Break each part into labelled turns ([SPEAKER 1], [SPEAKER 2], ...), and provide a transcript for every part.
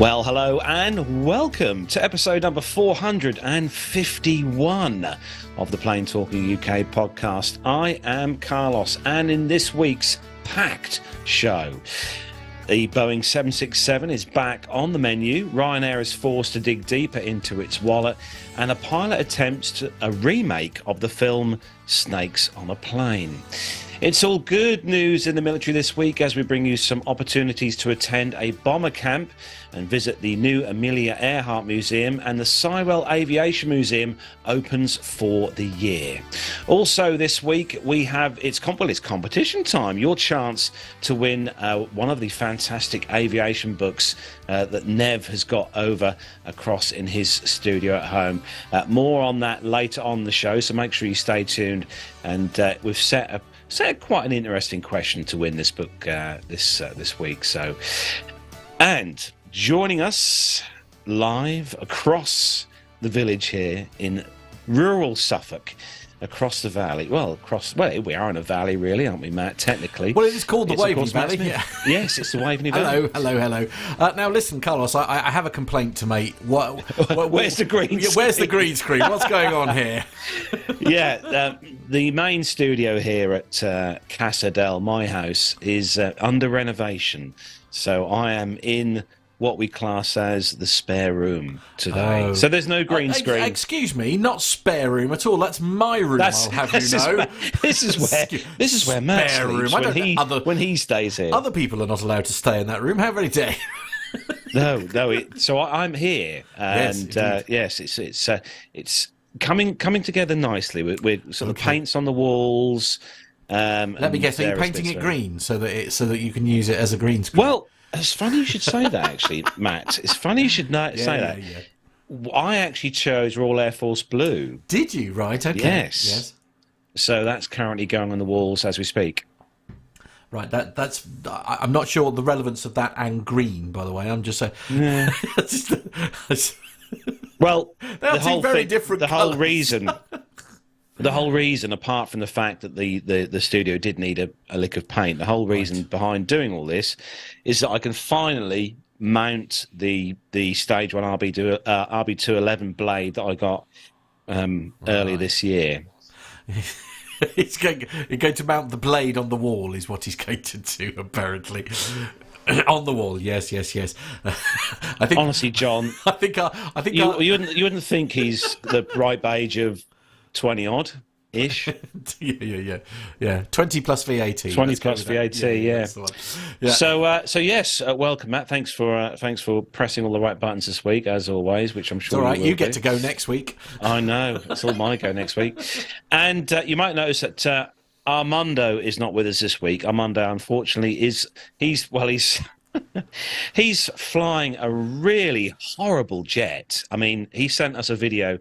[SPEAKER 1] Well, hello and welcome to episode number 451 of the Plain Talking UK podcast. I am Carlos, and in this week's packed show, the Boeing 767 is back on the menu, Ryanair is forced to dig deeper into its wallet, and a pilot attempts a remake of the film Snakes on a Plane. It's all good news in the military this week as we bring you some opportunities to attend a bomber camp and visit the new Amelia Earhart Museum, and the Sywell Aviation Museum opens for the year. Also this week we have, it's competition time, your chance to win one of the fantastic aviation books that Nev has got over across in his studio at home. More on that later on the show, so make sure you stay tuned, and we've set quite an interesting question to win this book this week. So, and joining us live across the village here in rural Suffolk, across the valley. Well, we are in a valley, really, aren't we, Matt? Technically.
[SPEAKER 2] Well, it is called the Waveney Valley.
[SPEAKER 1] Yeah. Yes, it's the Waveney Valley.
[SPEAKER 2] Hello. Now, listen, Carlos, I have a complaint to make.
[SPEAKER 1] Where's the green screen?
[SPEAKER 2] Where's the green screen? What's going on here?
[SPEAKER 1] Yeah, the main studio here at Casa del, my house, is under renovation. So I am in what we class as the spare room today. So there's no green screen.
[SPEAKER 2] Excuse me, not spare room at all. That's my room, I'll have you know.
[SPEAKER 1] This is where Matt sleeps when he stays here.
[SPEAKER 2] Other people are not allowed to stay in that room. How very dare.
[SPEAKER 1] No. So I'm here, and yes, it's coming together nicely. With sort of paints on the walls.
[SPEAKER 2] Let me guess. Are you painting it green so that you can use it as a green screen?
[SPEAKER 1] Well, it's funny you should say that, actually, Matt. It's funny you should say that. Yeah. I actually chose Royal Air Force Blue.
[SPEAKER 2] Did you? Right. Okay.
[SPEAKER 1] Yes. So that's currently going on the walls as we speak.
[SPEAKER 2] Right. That's. I'm not sure the relevance of that and green. By the way, I'm just saying.
[SPEAKER 1] Yeah. Well,
[SPEAKER 2] the whole very different.
[SPEAKER 1] The whole reason. The whole reason, apart from the fact that the studio did need a lick of paint, the whole reason behind doing all this is that I can finally mount the Stage 1 RB211 blade that I got earlier this year.
[SPEAKER 2] He's going to mount the blade on the wall, is what he's going to do, apparently. On the wall, yes. I think,
[SPEAKER 1] honestly, John, I think you wouldn't think he's the ripe age of 20 odd ish.
[SPEAKER 2] Yeah. 20 plus VAT.
[SPEAKER 1] 20 plus VAT. Yeah. So yes, welcome, Matt. Thanks for pressing all the right buttons this week, as always. Which I'm sure.
[SPEAKER 2] It's all right. You get to go next week.
[SPEAKER 1] I know. It's all my go next week. And you might notice that Armando is not with us this week. Armando, unfortunately, he's flying a really horrible jet. I mean, he sent us a video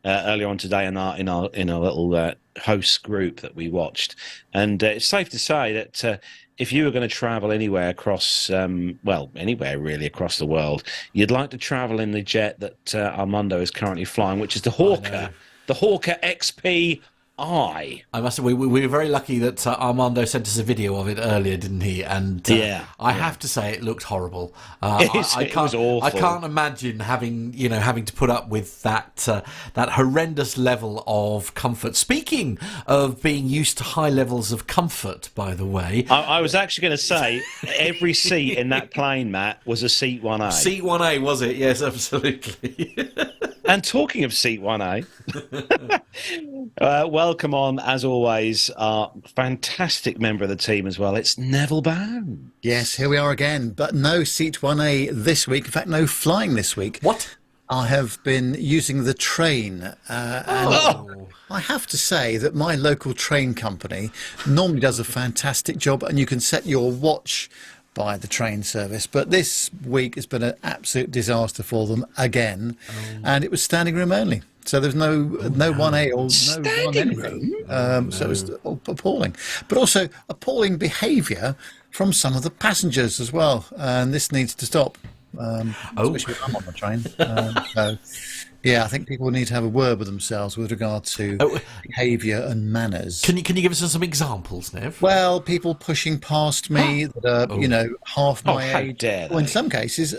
[SPEAKER 1] earlier on today in our little host group that we watched, and it's safe to say that if you were going to travel anywhere across, anywhere really across the world, you'd like to travel in the jet that Armando is currently flying, which is the Hawker XP. I
[SPEAKER 2] must say, we were very lucky that Armando sent us a video of it earlier, didn't he? And I have to say, it looked horrible.
[SPEAKER 1] It was awful.
[SPEAKER 2] I can't imagine having to put up with that horrendous level of comfort. Speaking of being used to high levels of comfort, by the way,
[SPEAKER 1] I was actually going to say every seat in that plane, Matt, was a seat 1A.
[SPEAKER 2] Seat 1A, was it? Yes, absolutely.
[SPEAKER 1] And talking of seat 1A, welcome on, as always, our fantastic member of the team as well. It's Neville Bound.
[SPEAKER 3] Yes, here we are again, but no seat 1A this week. In fact, no flying this week.
[SPEAKER 2] What?
[SPEAKER 3] I have been using the train, and I have to say that my local train company normally does a fantastic job, and you can set your watch by the train service, but this week has been an absolute disaster for them again, and it was standing room only. So there's no 1A or no 1 anything. So it was appalling, but also appalling behaviour from some of the passengers as well, and this needs to stop. Especially when I'm on the train. So Yeah, I think people need to have a word with themselves with regard to behaviour and manners.
[SPEAKER 2] Can you give us some examples, Nev?
[SPEAKER 3] Well, people pushing past me that are, half my
[SPEAKER 1] how
[SPEAKER 3] age.
[SPEAKER 1] dare
[SPEAKER 3] Well, in
[SPEAKER 1] they.
[SPEAKER 3] some cases,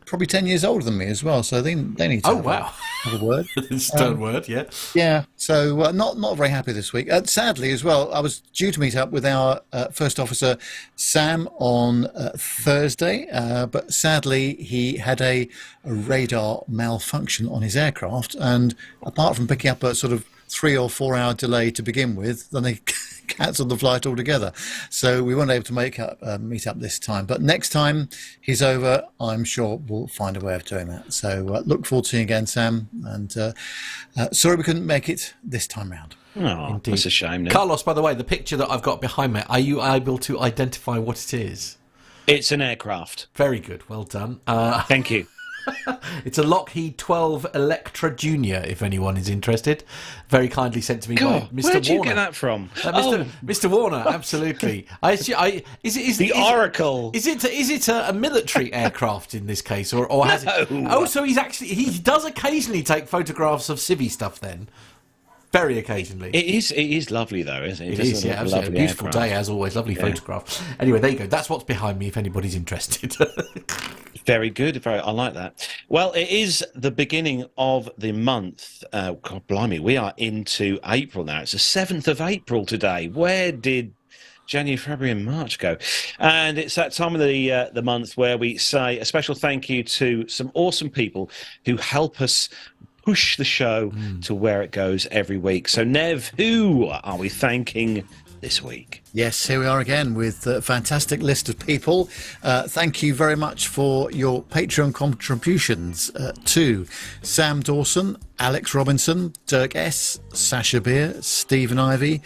[SPEAKER 3] probably 10 years older than me as well. So they need to have a word.
[SPEAKER 2] Stern word, yeah.
[SPEAKER 3] Yeah, so not very happy this week. Sadly, as well, I was due to meet up with our first officer, Sam, on Thursday, but sadly he had a radar malfunction on his aircraft, and apart from picking up a sort of 3 or 4 hour delay to begin with, then they cancelled the flight altogether. So we weren't able to meet up this time. But next time he's over, I'm sure we'll find a way of doing that. So look forward to seeing you again, Sam. And sorry we couldn't make it this time round.
[SPEAKER 1] Oh, that's a shame. Nick.
[SPEAKER 2] Carlos, by the way, the picture that I've got behind me, are you able to identify what it is?
[SPEAKER 1] It's an aircraft.
[SPEAKER 2] Very good. Well done.
[SPEAKER 1] Thank you.
[SPEAKER 2] It's a Lockheed 12 Electra Junior, if anyone is interested. Very kindly sent to me by Mr.
[SPEAKER 1] Where'd you
[SPEAKER 2] Warner.
[SPEAKER 1] get that from?
[SPEAKER 2] Mr. Warner, absolutely. Is
[SPEAKER 1] the Oracle.
[SPEAKER 2] Is it a military aircraft in this case, or has it? Oh, so he does occasionally take photographs of civvy stuff then. Very occasionally.
[SPEAKER 1] It is lovely though, isn't it?
[SPEAKER 2] It is, yeah, absolutely. A beautiful day as always. Lovely photograph. Anyway, there you go. That's what's behind me if anybody's interested.
[SPEAKER 1] Very good. I like that. Well, it is the beginning of the month. God blimey, we are into April now. It's the 7th of April today. Where did January, February and March go? And it's that time of the month where we say a special thank you to some awesome people who help us push the show to where it goes every week. So, Nev, who are we thanking this week?
[SPEAKER 3] Yes, here we are again with a fantastic list of people. Thank you very much for your Patreon contributions to Sam Dawson, Alex Robinson, Dirk S, Sasha Beer, Stephen Ivey,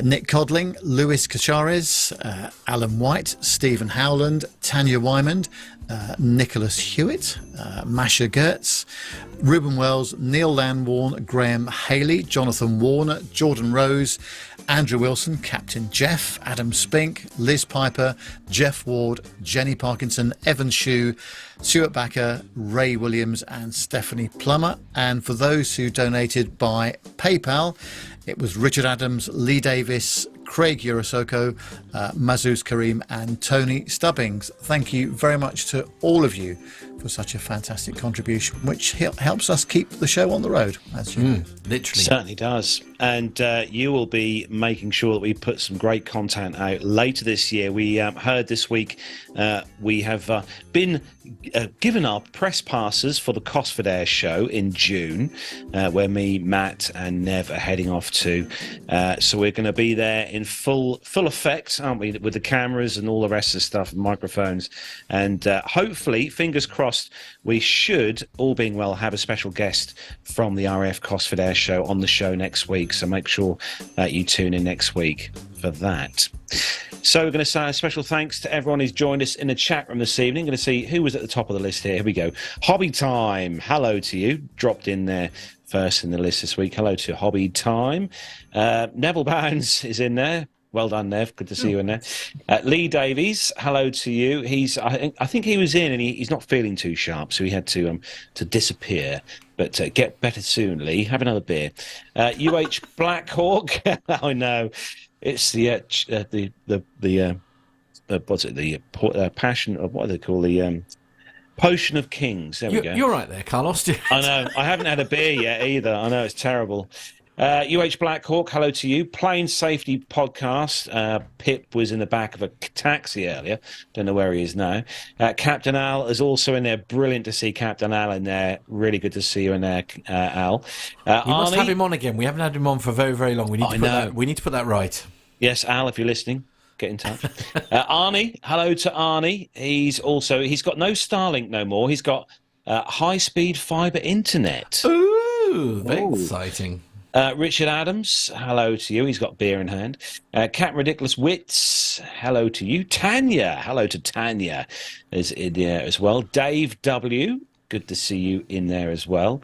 [SPEAKER 3] Nick Codling, Lewis Kachares, Alan White, Stephen Howland, Tanya Wymond, Nicholas Hewitt, Masha Gertz, Ruben Wells, Neil Lanwarn, Graham Haley, Jonathan Warner, Jordan Rose, Andrew Wilson, Captain Jeff, Adam Spink, Liz Piper, Jeff Ward, Jenny Parkinson, Evan Shue, Stuart Backer, Ray Williams and Stephanie Plummer. And for those who donated by PayPal, it was Richard Adams, Lee Davis, Craig Urasoko, Mazuz Karim and Tony Stubbings. Thank you very much to all of you for such a fantastic contribution, which helps us keep the show on the road, as you know.
[SPEAKER 2] Literally.
[SPEAKER 1] Certainly does. And you will be making sure that we put some great content out later this year. We heard this week we have been given our press passes for the Cosford Air show in June, where me, Matt and Nev are heading off to. So we're going to be there in full effect, aren't we, with the cameras and all the rest of the stuff, microphones. And hopefully, fingers crossed, we should, all being well, have a special guest from the RAF Cosford Air show on the show next week. So make sure that you tune in next week for that. So we're going to say a special thanks to everyone who's joined us in the chat room this evening. Going to see who was at the top of the list here. Here we go. Hobby Time. Hello to you. Dropped in there first in the list this week. Hello to Hobby Time. Neville Bounds is in there. Well done, Nev. Good to see you in there. Lee Davies, hello to you. I think he was in and he's not feeling too sharp, so he had to disappear. But get better soon, Lee. Have another beer. UH Blackhawk. I know. It's the what's it? The passion of what do they call the Potion of Kings. There we go.
[SPEAKER 2] You're right there, Carlos.
[SPEAKER 1] I know. I haven't had a beer yet either. I know it's terrible. UH Blackhawk, hello to you. Plane Safety Podcast. Pip was in the back of a taxi earlier. Don't know where he is now. Captain Al is also in there. Brilliant to see Captain Al in there. Really good to see you in there, Al.
[SPEAKER 2] We must have him on again. We haven't had him on for very, very long. We need to put that right.
[SPEAKER 1] Yes, Al, if you're listening, get in touch. Arnie, hello to Arnie. He's got no Starlink no more. He's got high-speed fibre internet.
[SPEAKER 2] Ooh, very exciting.
[SPEAKER 1] Richard Adams, hello to you. He's got beer in hand. Cat Ridiculous Wits, hello to you. Tanya, hello to Tanya, is in there as well. Dave W, good to see you in there as well.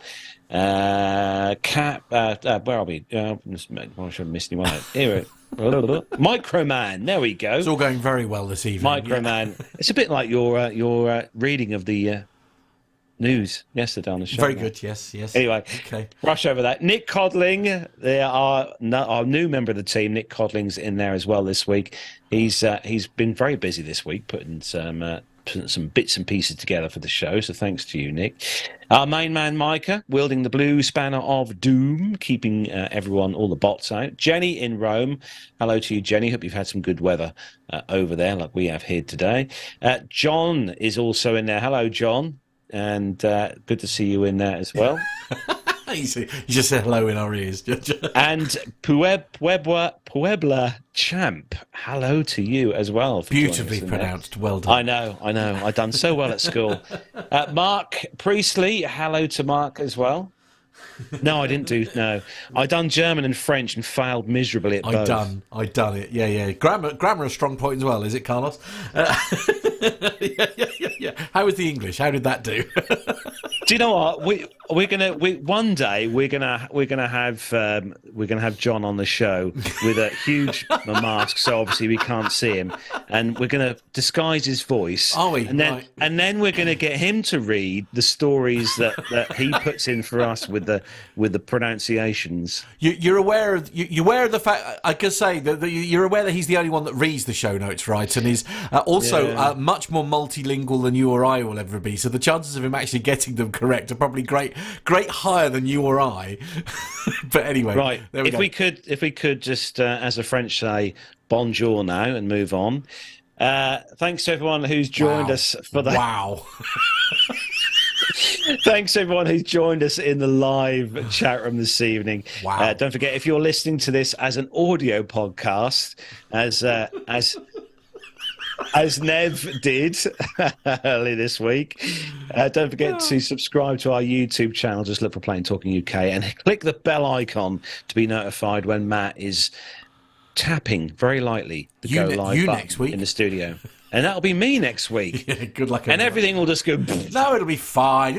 [SPEAKER 1] Cat, where are we? I should have missed anyone out. Here, Microman, there we go.
[SPEAKER 2] It's all going very well this evening.
[SPEAKER 1] Microman, It's a bit like your reading of the news yesterday on the show.
[SPEAKER 2] Very good, yes.
[SPEAKER 1] Anyway,
[SPEAKER 2] okay.
[SPEAKER 1] Rush over that. Nick Codling, our new member of the team. Nick Codling's in there as well this week. He's been very busy this week, putting some bits and pieces together for the show. So thanks to you, Nick. Our main man, Micah, wielding the blue spanner of doom, keeping all the bots out. Jenny in Rome. Hello to you, Jenny. Hope you've had some good weather over there, like we have here today. John is also in there. Hello, John. And good to see you in there as well.
[SPEAKER 2] You just said hello in our ears.
[SPEAKER 1] And Puebla Champ, hello to you as well.
[SPEAKER 2] Beautifully pronounced, well done.
[SPEAKER 1] I know. I've done so well at school. Mark Priestley, hello to Mark as well. No, I didn't no. I done German and French and failed miserably at both.
[SPEAKER 2] I done it. Yeah. Grammar a strong point as well, is it, Carlos? Yeah. How was the English? How did that do?
[SPEAKER 1] Do you know what? One day we're gonna have John on the show with a huge mask, so obviously we can't see him, and we're gonna disguise his voice.
[SPEAKER 2] Are we?
[SPEAKER 1] And then we're gonna get him to read the stories that he puts in for us with the pronunciations.
[SPEAKER 2] You're aware of the fact. I could say that you're aware that he's the only one that reads the show notes, right? And is also much more multilingual than you or I will ever be. So the chances of him actually getting them correct are probably great higher than you or I. But anyway,
[SPEAKER 1] right.
[SPEAKER 2] There we go.
[SPEAKER 1] If we could just, as the French say, bonjour now and move on. Thanks to everyone who's joined us for that.
[SPEAKER 2] Wow.
[SPEAKER 1] Thanks to everyone who's joined us in the live chat room this evening.
[SPEAKER 2] Wow.
[SPEAKER 1] Don't forget, if you're listening to this as an audio podcast, as Nev did earlier this week, don't forget to subscribe to our YouTube channel. Just look for Plain Talking UK and click the bell icon to be notified when Matt is tapping very lightly the go live button
[SPEAKER 2] next week
[SPEAKER 1] in the studio. And that'll be me next week.
[SPEAKER 2] Yeah, good luck.
[SPEAKER 1] And everything will just go...
[SPEAKER 2] No, it'll be fine.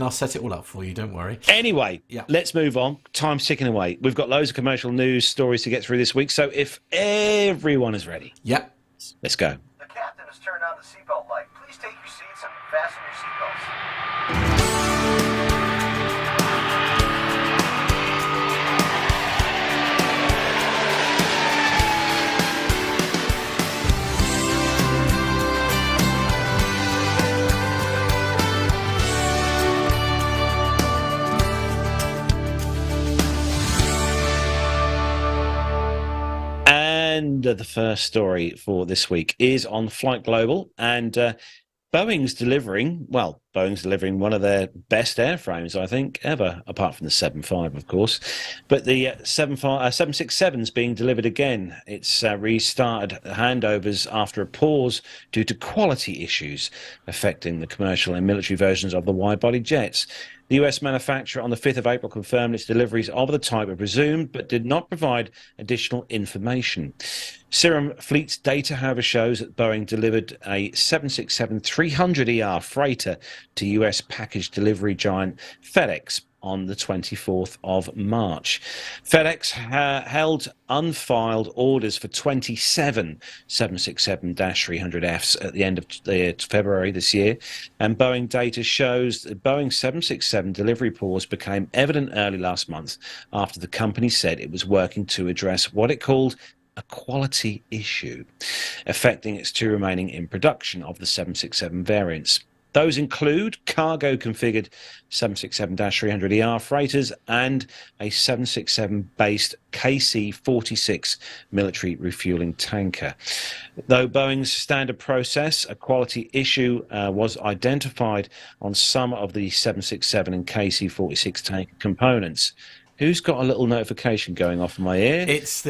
[SPEAKER 2] I'll set it all up for you. Don't worry.
[SPEAKER 1] Anyway, Let's move on. Time's ticking away. We've got loads of commercial news stories to get through this week. So if everyone is ready, let's go.
[SPEAKER 4] The captain has turned on the seatbelt light. Please take your seats and fasten your seatbelts.
[SPEAKER 1] And the first story for this week is on Flight Global, and Boeing's delivering one of their best airframes, I think, ever, apart from the 757, of course. But the 767 is being delivered again. It's restarted handovers after a pause due to quality issues affecting the commercial and military versions of the wide-body jets. The US manufacturer on the 5th of April confirmed its deliveries of the type were resumed, but did not provide additional information. Serum Fleet's data, however, shows that Boeing delivered a 767-300ER freighter to US package delivery giant FedEx on the 24th of March. FedEx held unfiled orders for 27 767-300Fs at the end of February this year, and Boeing data shows that Boeing's 767 delivery pause became evident early last month after the company said it was working to address what it called a quality issue affecting its two remaining in production of the 767 variants. Those include cargo-configured 767-300ER freighters and a 767-based KC-46 military refueling tanker. Though Boeing's standard process, a quality issue was identified on some of the 767 and KC-46 tanker components. Who's got a little notification going off in my ear?
[SPEAKER 2] It's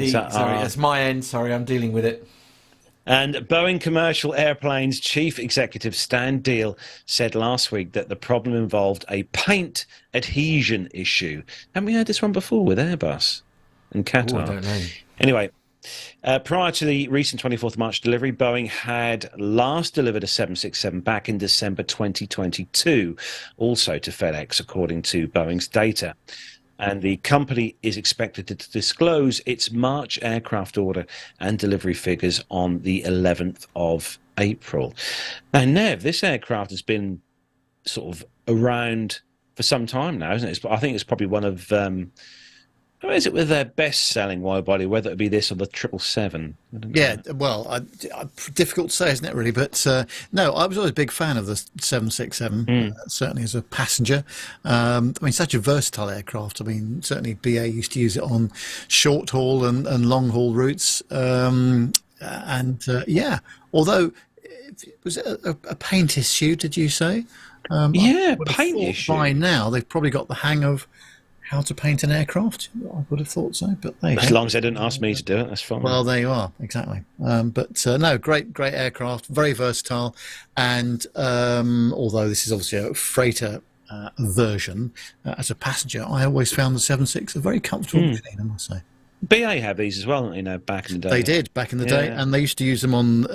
[SPEAKER 2] my end. Sorry, I'm dealing with it.
[SPEAKER 1] And Boeing Commercial Airplanes Chief Executive Stan Deal said last week that the problem involved a paint adhesion issue. Haven't we heard this one before with Airbus and Qatar?
[SPEAKER 2] Ooh, I don't know.
[SPEAKER 1] Anyway, prior to the recent 24th March delivery, Boeing had last delivered a 767 back in December 2022, also to FedEx, according to Boeing's data. And the company is expected to disclose its March aircraft order and delivery figures on the 11th of April. Now, Nev, this aircraft has been sort of around for some time now, isn't it? I think it's probably one of is it with their best-selling wide body, whether it be this or the 777?
[SPEAKER 3] Yeah, well, difficult to say, isn't it, really? But no, I was always a big fan of the 767, certainly as a passenger. I mean, such a versatile aircraft. I mean, certainly BA used to use it on short-haul and long-haul routes. Yeah, although, was it a paint issue, did you say?
[SPEAKER 1] Paint issue.
[SPEAKER 3] By now, they've probably got the hang of how to paint an aircraft. I would have thought so, but
[SPEAKER 1] as long as they didn't ask me to do it, that's fine.
[SPEAKER 3] Well, there you are, exactly. No, great aircraft, very versatile, and although this is obviously a freighter version, as a passenger, I always found the 76 a very comfortable machine, I must say.
[SPEAKER 1] BA have these as well, back in the day.
[SPEAKER 3] They did back in the day, and they used to use them on.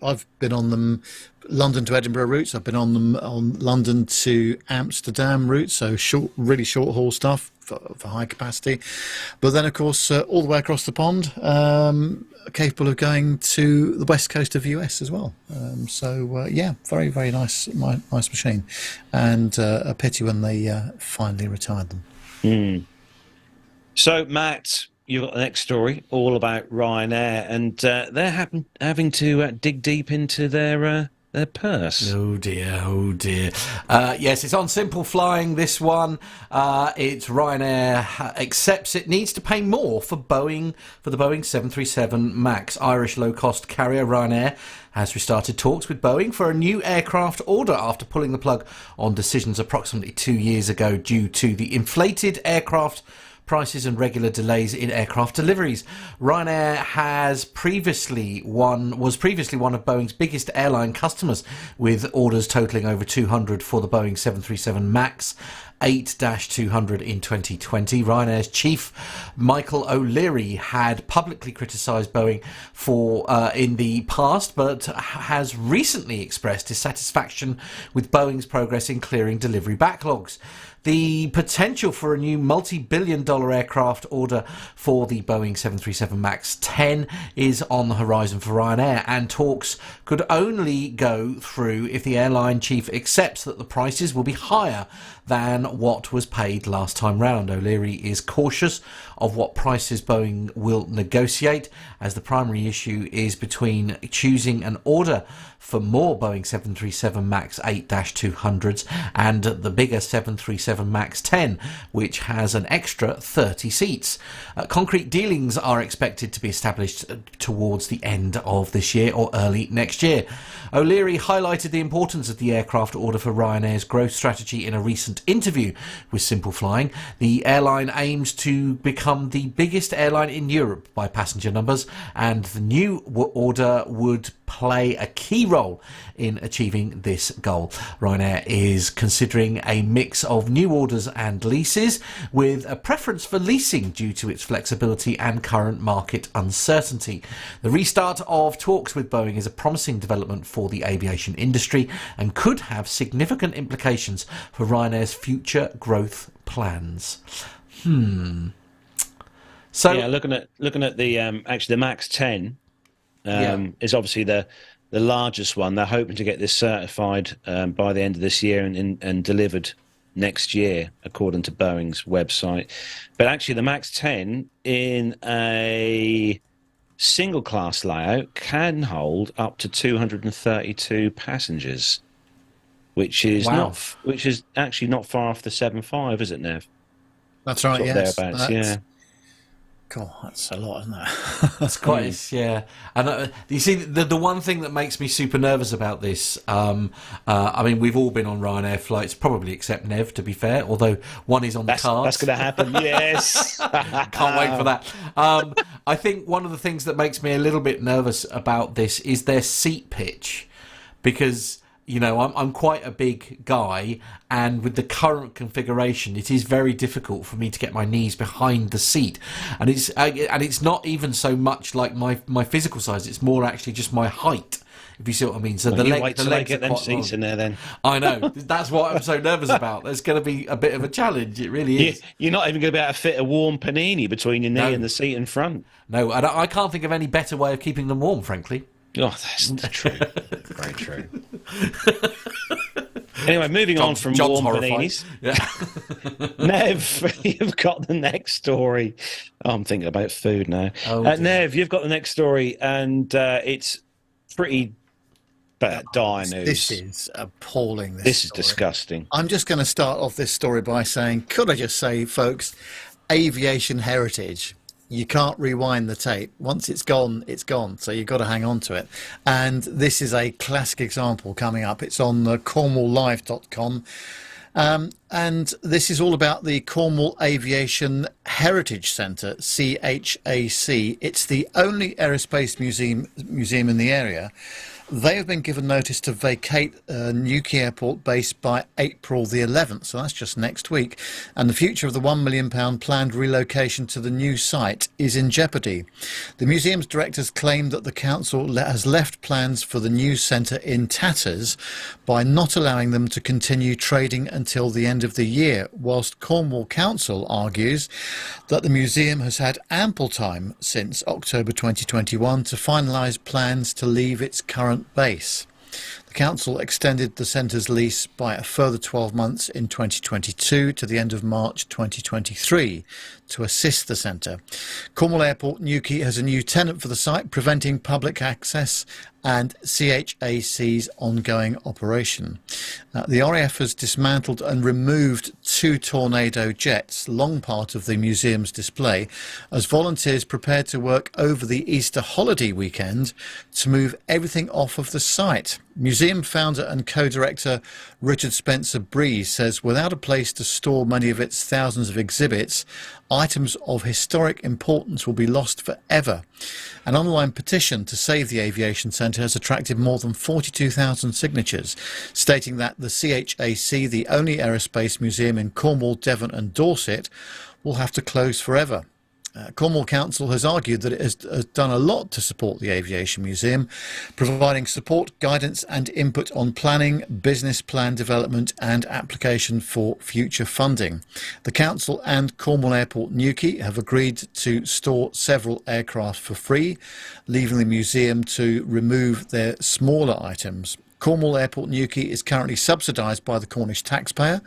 [SPEAKER 3] I've been on them, London to Edinburgh routes. I've been on them on London to Amsterdam routes, so really short haul stuff for high capacity. But then, of course, all the way across the pond, capable of going to the west coast of the US as well. Very, very nice machine, and a pity when they finally retired them.
[SPEAKER 1] So, Matt, you've got the next story all about Ryanair, and they're having to dig deep into their purse.
[SPEAKER 2] Oh dear. Yes, it's on Simple Flying, this one. It's Ryanair accepts it needs to pay more for the Boeing 737 MAX. Irish low-cost carrier Ryanair has restarted talks with Boeing for a new aircraft order after pulling the plug on decisions approximately 2 years ago due to the inflated aircraft prices and regular delays in aircraft deliveries. Ryanair was previously one of Boeing's biggest airline customers, with orders totalling over 200 for the Boeing 737 MAX 8-200 in 2020. Ryanair's chief, Michael O'Leary, had publicly criticised Boeing in the past, but has recently expressed dissatisfaction with Boeing's progress in clearing delivery backlogs. The potential for a new multi-billion-dollar aircraft order for the Boeing 737 MAX 10 is on the horizon for Ryanair, and talks could only go through if the airline chief accepts that the prices will be higher than what was paid last time round. O'Leary is cautious of what prices Boeing will negotiate, as the primary issue is between choosing an order for more Boeing 737 MAX 8-200s and the bigger 737 MAX 10, which has an extra 30 seats. Concrete dealings are expected to be established towards the end of this year or early next year. O'Leary highlighted the importance of the aircraft order for Ryanair's growth strategy in a recent interview with Simple Flying. The airline aims to become the biggest airline in Europe by passenger numbers, and the new order would play a key role in achieving this goal. Ryanair is considering a mix of new orders and leases, with a preference for leasing due to its flexibility and current market uncertainty. The restart of talks with Boeing is a promising development for the aviation industry and could have significant implications for Ryanair's future growth plans. So
[SPEAKER 1] yeah, looking at the actually the MAX 10 is obviously the largest one. They're hoping to get this certified by the end of this year and delivered next year, according to Boeing's website. But actually, the MAX 10 in a single class layout can hold up to 232 passengers, which is actually not far off the 7.5, is it, Nev?
[SPEAKER 3] That's right. Yes.
[SPEAKER 1] Thereabouts, yeah.
[SPEAKER 3] God, that's a lot, isn't it?
[SPEAKER 2] That's quite, yeah. And you see, the one thing that makes me super nervous about this, I mean, we've all been on Ryanair flights, probably except Nev, to be fair, although one is on the cards.
[SPEAKER 1] That's going to happen, yes.
[SPEAKER 2] Can't wait for that. I think one of the things that makes me a little bit nervous about this is their seat pitch, because I'm quite a big guy, and with the current configuration, it is very difficult for me to get my knees behind the seat, and it's not even so much like my physical size; it's more actually just my height. If you see what I mean. So
[SPEAKER 1] wait till I get them seats in there, then.
[SPEAKER 2] I know. That's what I'm so nervous about. There's going to be a bit of a challenge. It really is.
[SPEAKER 1] You're not even going to be able to fit a warm panini between your knee and the seat in front.
[SPEAKER 2] No, and I can't think of any better way of keeping them warm, frankly.
[SPEAKER 1] Oh, that's true. Very true. Anyway, moving on from
[SPEAKER 2] John's
[SPEAKER 1] warm
[SPEAKER 2] horrified.
[SPEAKER 1] paninis.
[SPEAKER 2] Yeah.
[SPEAKER 1] Nev, you've got the next story. Oh, I'm thinking about food now.
[SPEAKER 2] Oh, dear.
[SPEAKER 1] Nev, you've got the next story, and it's pretty bad, dire news.
[SPEAKER 3] This is appalling.
[SPEAKER 1] This is
[SPEAKER 3] story.
[SPEAKER 1] disgusting.
[SPEAKER 3] I'm just going to start off this story by saying, could I just say, folks, aviation heritage. You can't rewind the tape. Once it's gone, it's gone. So you've got to hang on to it. And this is a classic example coming up. It's on cornwalllive.com. And this is all about the Cornwall Aviation Heritage Centre, CHAC. It's the only aerospace museum in the area. They have been given notice to vacate Newquay Airport base by April the 11th, so that's just next week. And the future of the £1 million planned relocation to the new site is in jeopardy. The museum's directors claim that the council has left plans for the new centre in tatters by not allowing them to continue trading until the end of the year, whilst Cornwall Council argues that the museum has had ample time since October 2021 to finalise plans to leave its current base. The council extended the centre's lease by a further 12 months in 2022 to the end of March 2023 to assist the centre. Cornwall Airport Newquay has a new tenant for the site, preventing public access and CHAC's ongoing operation. The RAF has dismantled and removed 2 Tornado jets, long part of the museum's display, as volunteers prepared to work over the Easter holiday weekend to move everything off of the site. Museum founder and co-director Richard Spencer Breeze says without a place to store many of its thousands of exhibits, items of historic importance will be lost forever. An online petition to save the aviation centre has attracted more than 42,000 signatures, stating that the CHAC, the only aerospace museum in Cornwall, Devon and Dorset, will have to close forever. Cornwall Council has argued that it has done a lot to support the Aviation Museum, providing support, guidance and input on planning, business plan development and application for future funding. The Council and Cornwall Airport Newquay have agreed to store several aircraft for free, leaving the museum to remove their smaller items. Cornwall Airport Newquay is currently subsidised by the Cornish taxpayer,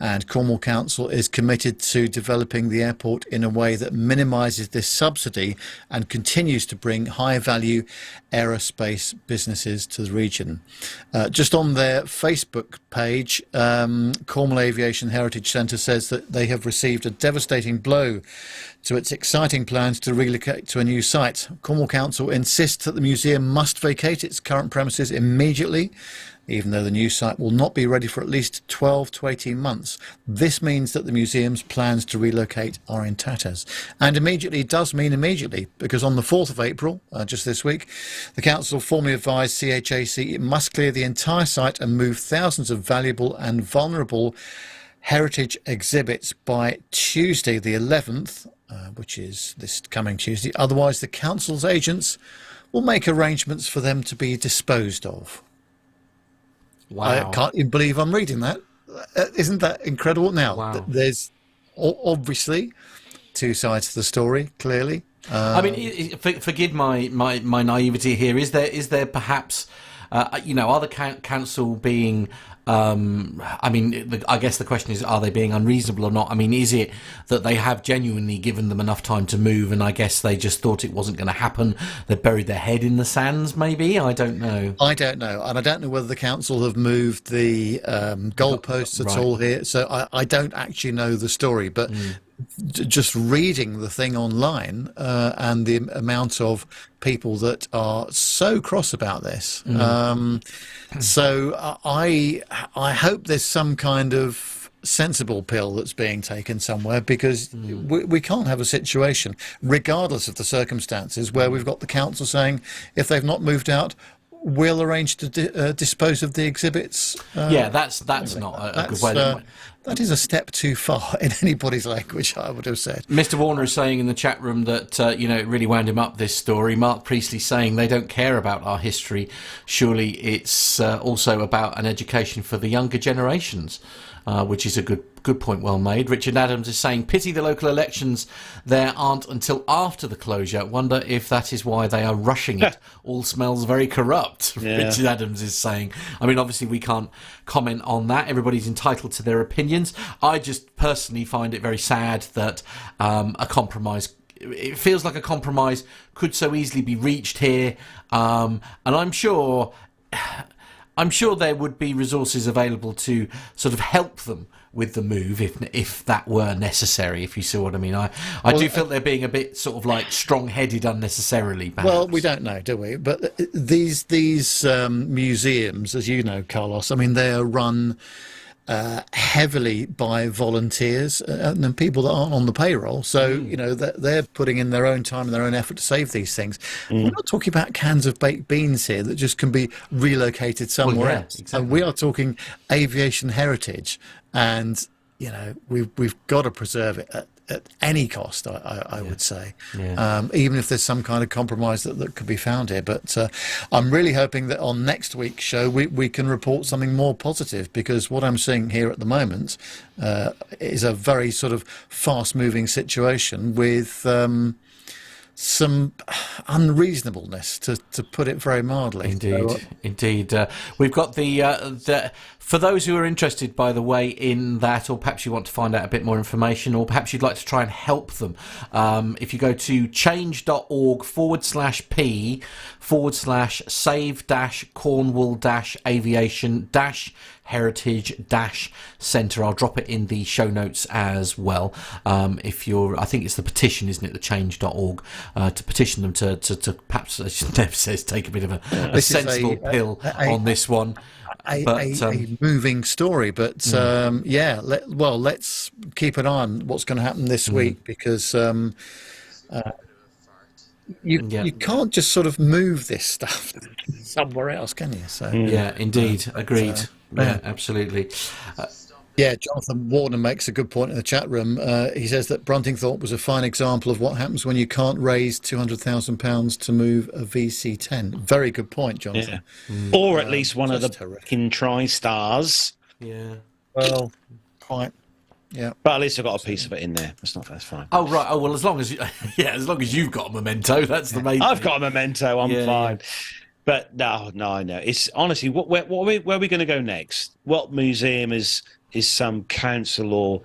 [SPEAKER 3] and Cornwall Council is committed to developing the airport in a way that minimises this subsidy and continues to bring high-value aerospace businesses to the region. Just on their Facebook page, Cornwall Aviation Heritage Centre says that they have received a devastating blow to its exciting plans to relocate to a new site. Cornwall Council insists that the museum must vacate its current premises immediately, even though the new site will not be ready for at least 12 to 18 months. This means that the museum's plans to relocate are in tatters. And immediately does mean immediately, because on the 4th of April, just this week, the council formally advised CHAC it must clear the entire site and move thousands of valuable and vulnerable heritage exhibits by Tuesday the 11th, which is this coming Tuesday. Otherwise, the council's agents will make arrangements for them to be disposed of.
[SPEAKER 2] Wow.
[SPEAKER 3] I can't even believe I'm reading that. Isn't that incredible? Now,
[SPEAKER 2] Wow.
[SPEAKER 3] There's obviously 2 sides to the story, clearly.
[SPEAKER 2] I mean, forgive my naivety here. Is there perhaps, are the council being? I guess the question is, are they being unreasonable or not? I mean, is it that they have genuinely given them enough time to move, and I guess they just thought it wasn't going to happen? They buried their head in the sands, maybe. I don't know.
[SPEAKER 3] I don't know, and I don't know whether the council have moved the goalposts at all here. So I don't actually know the story, but. Just reading the thing online and the amount of people that are so cross about this. So I hope there's some kind of sensible pill that's being taken somewhere, because we can't have a situation, regardless of the circumstances, where we've got the council saying if they've not moved out, we'll arrange to dispose of the exhibits.
[SPEAKER 2] That's not a good way.
[SPEAKER 3] That is a step too far in anybody's language, I would have said.
[SPEAKER 2] Mr. Warner is saying in the chat room that, it really wound him up, this story. Mark Priestley saying they don't care about our history. Surely it's also about an education for the younger generations. which is a good point, well made. Richard Adams is saying, pity the local elections there aren't until after the closure. Wonder if that is why they are rushing it. All smells very corrupt, Richard Adams is saying. I mean, obviously we can't comment on that. Everybody's entitled to their opinions. I just personally find it very sad that a compromise, it feels like a compromise could so easily be reached here, and I'm sure there would be resources available to sort of help them with the move if that were necessary, if you see what I mean. I do feel they're being a bit sort of like strong-headed unnecessarily, perhaps.
[SPEAKER 3] Well, we don't know, do we? But these museums, as you know, Carlos, I mean, they are run heavily by volunteers and people that aren't on the payroll. So, you know, they're putting in their own time and their own effort to save these things. We're not talking about cans of baked beans here that just can be relocated somewhere else.
[SPEAKER 2] Exactly.
[SPEAKER 3] And we are talking aviation heritage, and, you know, we've got to preserve it at any cost, I would say, even if there's some kind of compromise that could be found here. But I'm really hoping that on next week's show we can report something more positive, because what I'm seeing here at the moment is a very sort of fast-moving situation with some unreasonableness, to put it very mildly.
[SPEAKER 2] Indeed. We've got the for those who are interested, by the way, in that, or perhaps you want to find out a bit more information, or perhaps you'd like to try and help them, if you go to change.org/p/Cornwall-Aviation-Heritage-Centre. I'll drop it in the show notes as well. If you're, I think it's the petition, isn't it? The change.org, to petition them to perhaps, as Nev says, take a bit of a sensible pill on this one.
[SPEAKER 3] A moving story, but let's keep an eye on what's going to happen this week, because you can't just sort of move this stuff somewhere else, can you? So
[SPEAKER 2] indeed, agreed. Absolutely.
[SPEAKER 3] Jonathan Warner makes a good point in the chat room. He says that Bruntingthorpe was a fine example of what happens when you can't raise £200,000 to move a VC-10. Very good point, Jonathan.
[SPEAKER 1] Or at least one of the fucking tri-stars.
[SPEAKER 2] Yeah.
[SPEAKER 3] Well, quite. Yeah.
[SPEAKER 1] But at least I've got a piece of it in there. That's fine.
[SPEAKER 2] Oh, right. Oh, well, as long as you've got a memento, that's the main thing.
[SPEAKER 1] I've got a memento. I'm fine. But no. It's honestly, where are we going to go next? What museum is some council or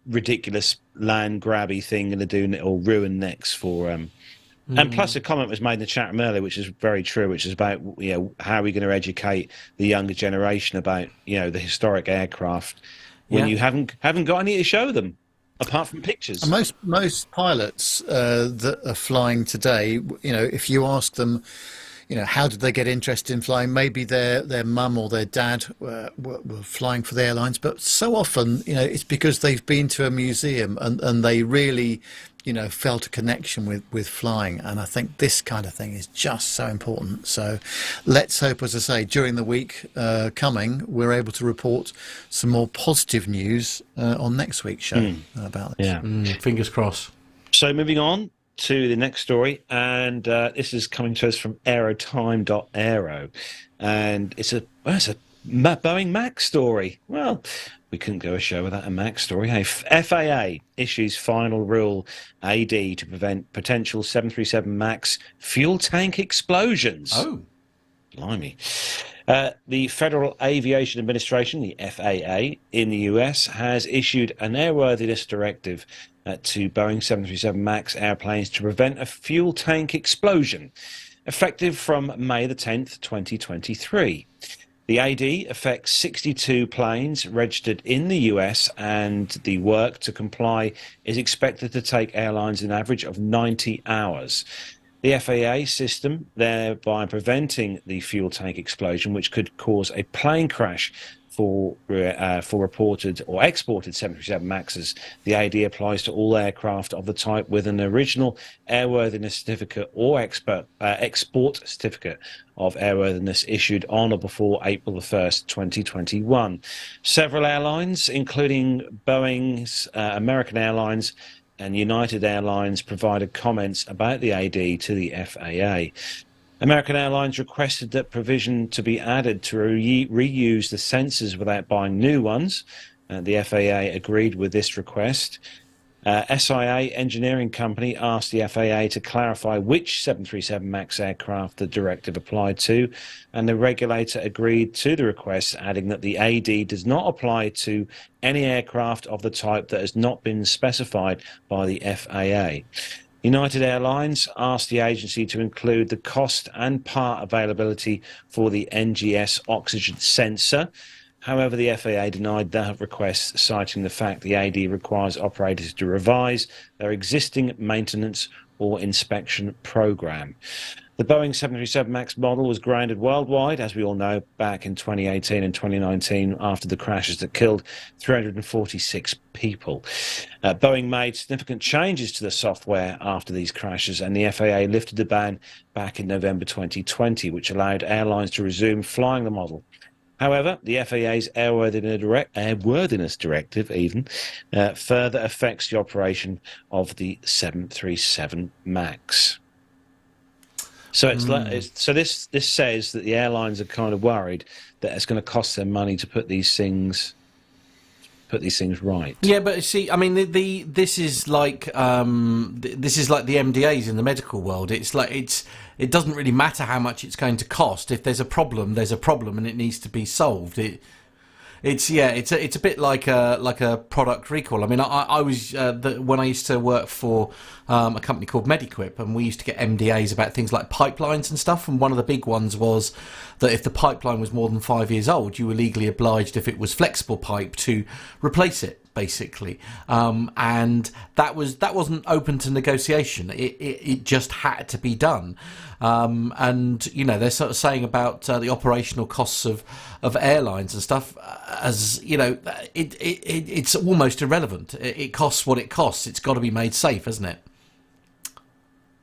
[SPEAKER 1] ridiculous land grabby thing going to do or ruin next for and plus a comment was made in the chat room earlier, which is very true, which is about, you know, how are we going to educate the younger generation about, you know, the historic aircraft when you haven't got any to show them apart from pictures.
[SPEAKER 3] And most pilots that are flying today, you know, if you ask them, you know, how did they get interested in flying? Maybe their mum or their dad were flying for the airlines, but so often, you know, it's because they've been to a museum and they really, you know, felt a connection with flying. And I think this kind of thing is just so important. So let's hope, as I say, during the week coming, we're able to report some more positive news on next week's show about this.
[SPEAKER 2] Fingers crossed.
[SPEAKER 1] So moving on to the next story, and this is coming to us from aerotime.aero, and it's a Boeing Max story. Well, we couldn't go a show without a Max story. Hey, FAA issues final rule AD to prevent potential 737 Max fuel tank explosions.
[SPEAKER 2] Oh,
[SPEAKER 1] blimey. The Federal Aviation Administration, the FAA, in the US has issued an airworthiness directive to Boeing 737 MAX airplanes to prevent a fuel tank explosion, effective from May the 10th, 2023. The AD affects 62 planes registered in the US, and the work to comply is expected to take airlines an average of 90 hours. The FAA system, thereby preventing the fuel tank explosion, which could cause a plane crash for reported or exported 737 MAXs. The AD applies to all aircraft of the type with an original airworthiness certificate or export certificate of airworthiness issued on or before April the 1st, 2021. Several airlines, including Boeing's American Airlines and United Airlines, provided comments about the AD to the FAA. American Airlines requested that provision to be added to reuse the sensors without buying new ones. The FAA agreed with this request. SIA Engineering Company asked the FAA to clarify which 737 MAX aircraft the directive applied to, and the regulator agreed to the request, adding that the AD does not apply to any aircraft of the type that has not been specified by the FAA. United Airlines asked the agency to include the cost and part availability for the NGS oxygen sensor. However, the FAA denied that request, citing the fact the AD requires operators to revise their existing maintenance or inspection program. The Boeing 737 MAX model was grounded worldwide, as we all know, back in 2018 and 2019 after the crashes that killed 346 people. Boeing made significant changes to the software after these crashes, and the FAA lifted the ban back in November 2020, which allowed airlines to resume flying the model. However, the FAA's airworthiness directive even further affects the operation of the 737 MAX. So this says that the airlines are kind of worried that it's going to cost them money to put these things right.
[SPEAKER 2] Yeah, but see, I mean, this is like the MDAs in the medical world. It's like it doesn't really matter how much it's going to cost. If there's a problem, and it needs to be solved. It's a bit like a product recall. I mean, I was when I used to work for a company called Mediquip, and we used to get MDAs about things like pipelines and stuff. And one of the big ones was that if the pipeline was more than 5 years old, you were legally obliged, if it was flexible pipe, to replace it, basically. And that wasn't open to negotiation. It just had to be done. And you know, they're sort of saying about the operational costs of airlines and stuff, as you know, it's almost irrelevant. It costs what it costs. It's got to be made safe, hasn't it?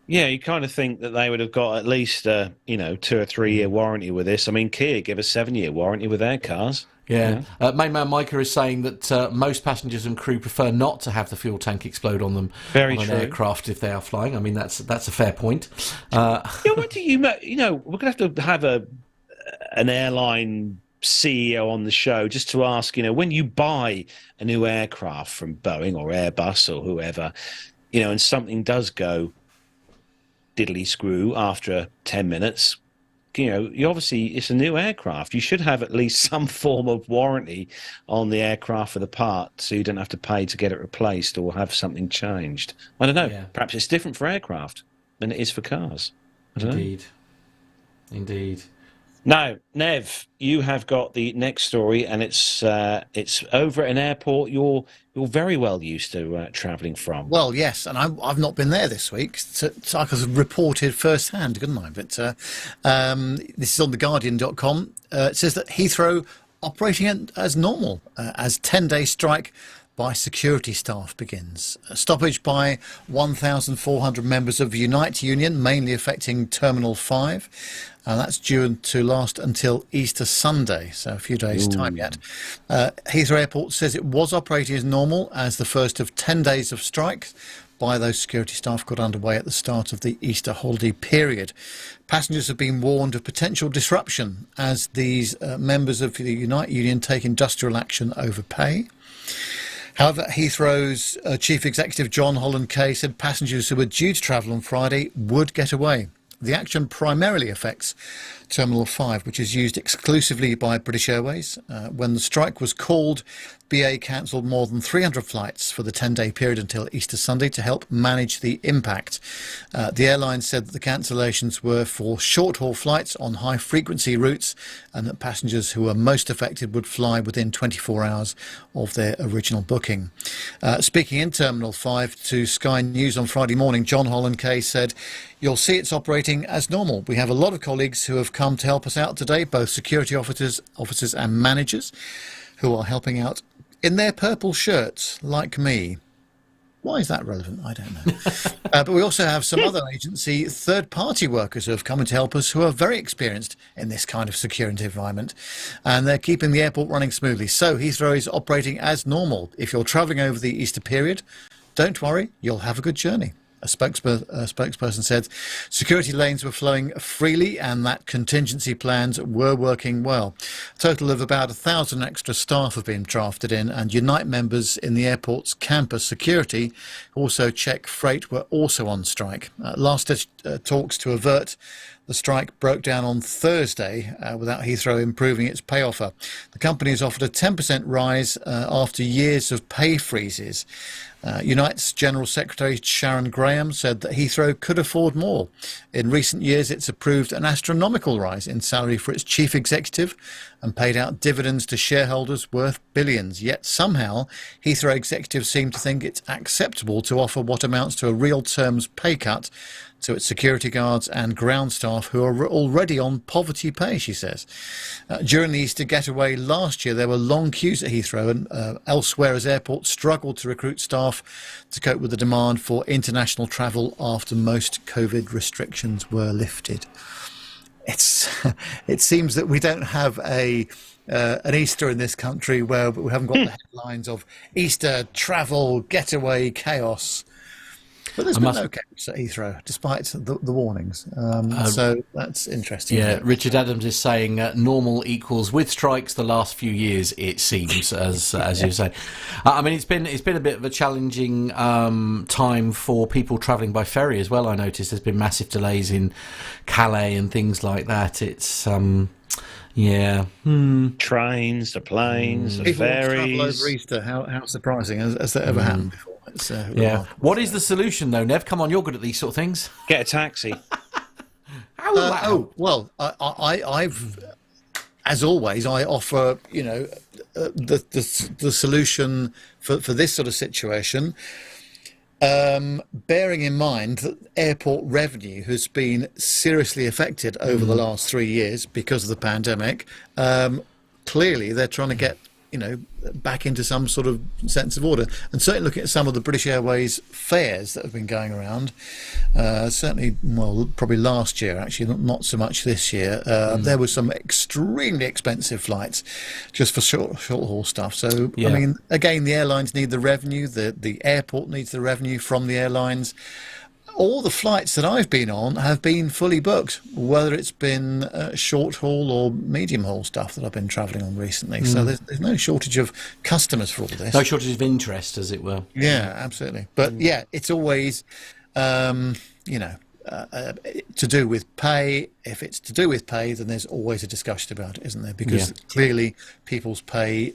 [SPEAKER 1] Yeah, you kind of think that they would have got at least 2 or 3 year warranty with this. I mean, Kia give a 7-year warranty with their cars.
[SPEAKER 2] Yeah. Main man Micah is saying that most passengers and crew prefer not to have the fuel tank explode on them on an aircraft if they are flying. I mean, that's a fair point.
[SPEAKER 1] What do you know? We're going to have an airline CEO on the show just to ask, when you buy a new aircraft from Boeing or Airbus or whoever, and something does go diddly screw after 10 minutes. You obviously, it's a new aircraft. You should have at least some form of warranty on the aircraft for the part, so you don't have to pay to get it replaced or have something changed. I don't know. Yeah. Perhaps it's different for aircraft than it is for cars. I don't know.
[SPEAKER 2] Indeed.
[SPEAKER 1] Now, Nev, you have got the next story, and it's over at an airport you're very well used to travelling from.
[SPEAKER 3] Well, yes, and I've not been there this week, so I could have reported firsthand, couldn't I? But this is on theguardian.com. It says that Heathrow operating as normal as 10-day strike by security staff begins. A stoppage by 1,400 members of Unite Union, mainly affecting Terminal 5. That's due to last until Easter Sunday, so a few days' time yet. Heathrow Airport says it was operating as normal as the first of 10 days of strikes by those security staff got underway at the start of the Easter holiday period. Passengers have been warned of potential disruption as these members of the Unite Union take industrial action over pay. However, Heathrow's Chief Executive John Holland-Kay said passengers who were due to travel on Friday would get away. The action primarily affects Terminal 5, which is used exclusively by British Airways. When the strike was called, BA cancelled more than 300 flights for the 10-day period until Easter Sunday to help manage the impact. The airline said that the cancellations were for short-haul flights on high-frequency routes and that passengers who were most affected would fly within 24 hours of their original booking. Speaking in Terminal 5 to Sky News on Friday morning, John Holland-Kay said, "You'll see it's operating as normal. We have a lot of colleagues who have come to help us out today, both security officers and managers, who are helping out in their purple shirts, like me." Why is that relevant? I don't know. But we also have some other agency third-party workers who have come in to help us, who are very experienced in this kind of security environment, and they're keeping the airport running smoothly. So Heathrow is operating as normal. If you're travelling over the Easter period, don't worry, you'll have a good journey. A spokesperson said security lanes were flowing freely and that contingency plans were working well. A total of about 1,000 extra staff have been drafted in, and Unite members in the airport's campus security, also check freight, were also on strike. Last talks to avert the strike broke down on Thursday without Heathrow improving its pay offer. The company has offered a 10% rise after years of pay freezes. Unite's General Secretary Sharon Graham said that Heathrow could afford more. In recent years, it's approved an astronomical rise in salary for its chief executive and paid out dividends to shareholders worth billions. Yet somehow, Heathrow executives seem to think it's acceptable to offer what amounts to a real terms pay cut to its security guards and ground staff who are already on poverty pay, she says. During the Easter getaway last year, there were long queues at Heathrow, and elsewhere as airports struggled to recruit staff to cope with the demand for international travel after most COVID restrictions were lifted. It seems that we don't have an Easter in this country where we haven't got the headlines of Easter travel, getaway, chaos. But there's been no chaos at Heathrow, despite the warnings. So that's interesting.
[SPEAKER 2] Yeah, Richard Adams is saying normal equals with strikes the last few years, it seems, as you say. I mean, it's been a bit of a challenging time for people travelling by ferry as well. I noticed there's been massive delays in Calais and things like that. It's yeah.
[SPEAKER 1] Trains, the planes, the
[SPEAKER 3] People
[SPEAKER 1] ferries.
[SPEAKER 3] travel over Easter. How surprising. Has that ever happened before? It's,
[SPEAKER 2] yeah. What is the solution, though, Nev? Come on, you're good at these sort of things.
[SPEAKER 1] Get a taxi.
[SPEAKER 3] I've, as always, I offer, the solution for this sort of situation. Bearing in mind that airport revenue has been seriously affected over the last 3 years because of the pandemic. Clearly, they're trying to get back into some sort of sense of order. And certainly looking at some of the British Airways fares that have been going around, certainly, probably last year, actually, not so much this year, there were some extremely expensive flights just for short haul stuff. So, I mean, again, the airlines need the revenue, the airport needs the revenue from the airlines. All the flights that I've been on have been fully booked, whether it's been short haul or medium haul stuff that I've been travelling on recently. So there's no shortage of customers for all this.
[SPEAKER 2] No shortage of interest, as it were.
[SPEAKER 3] Yeah, absolutely. But yeah, it's always, to do with pay. If it's to do with pay, then there's always a discussion about it, isn't there? Because clearly people's pay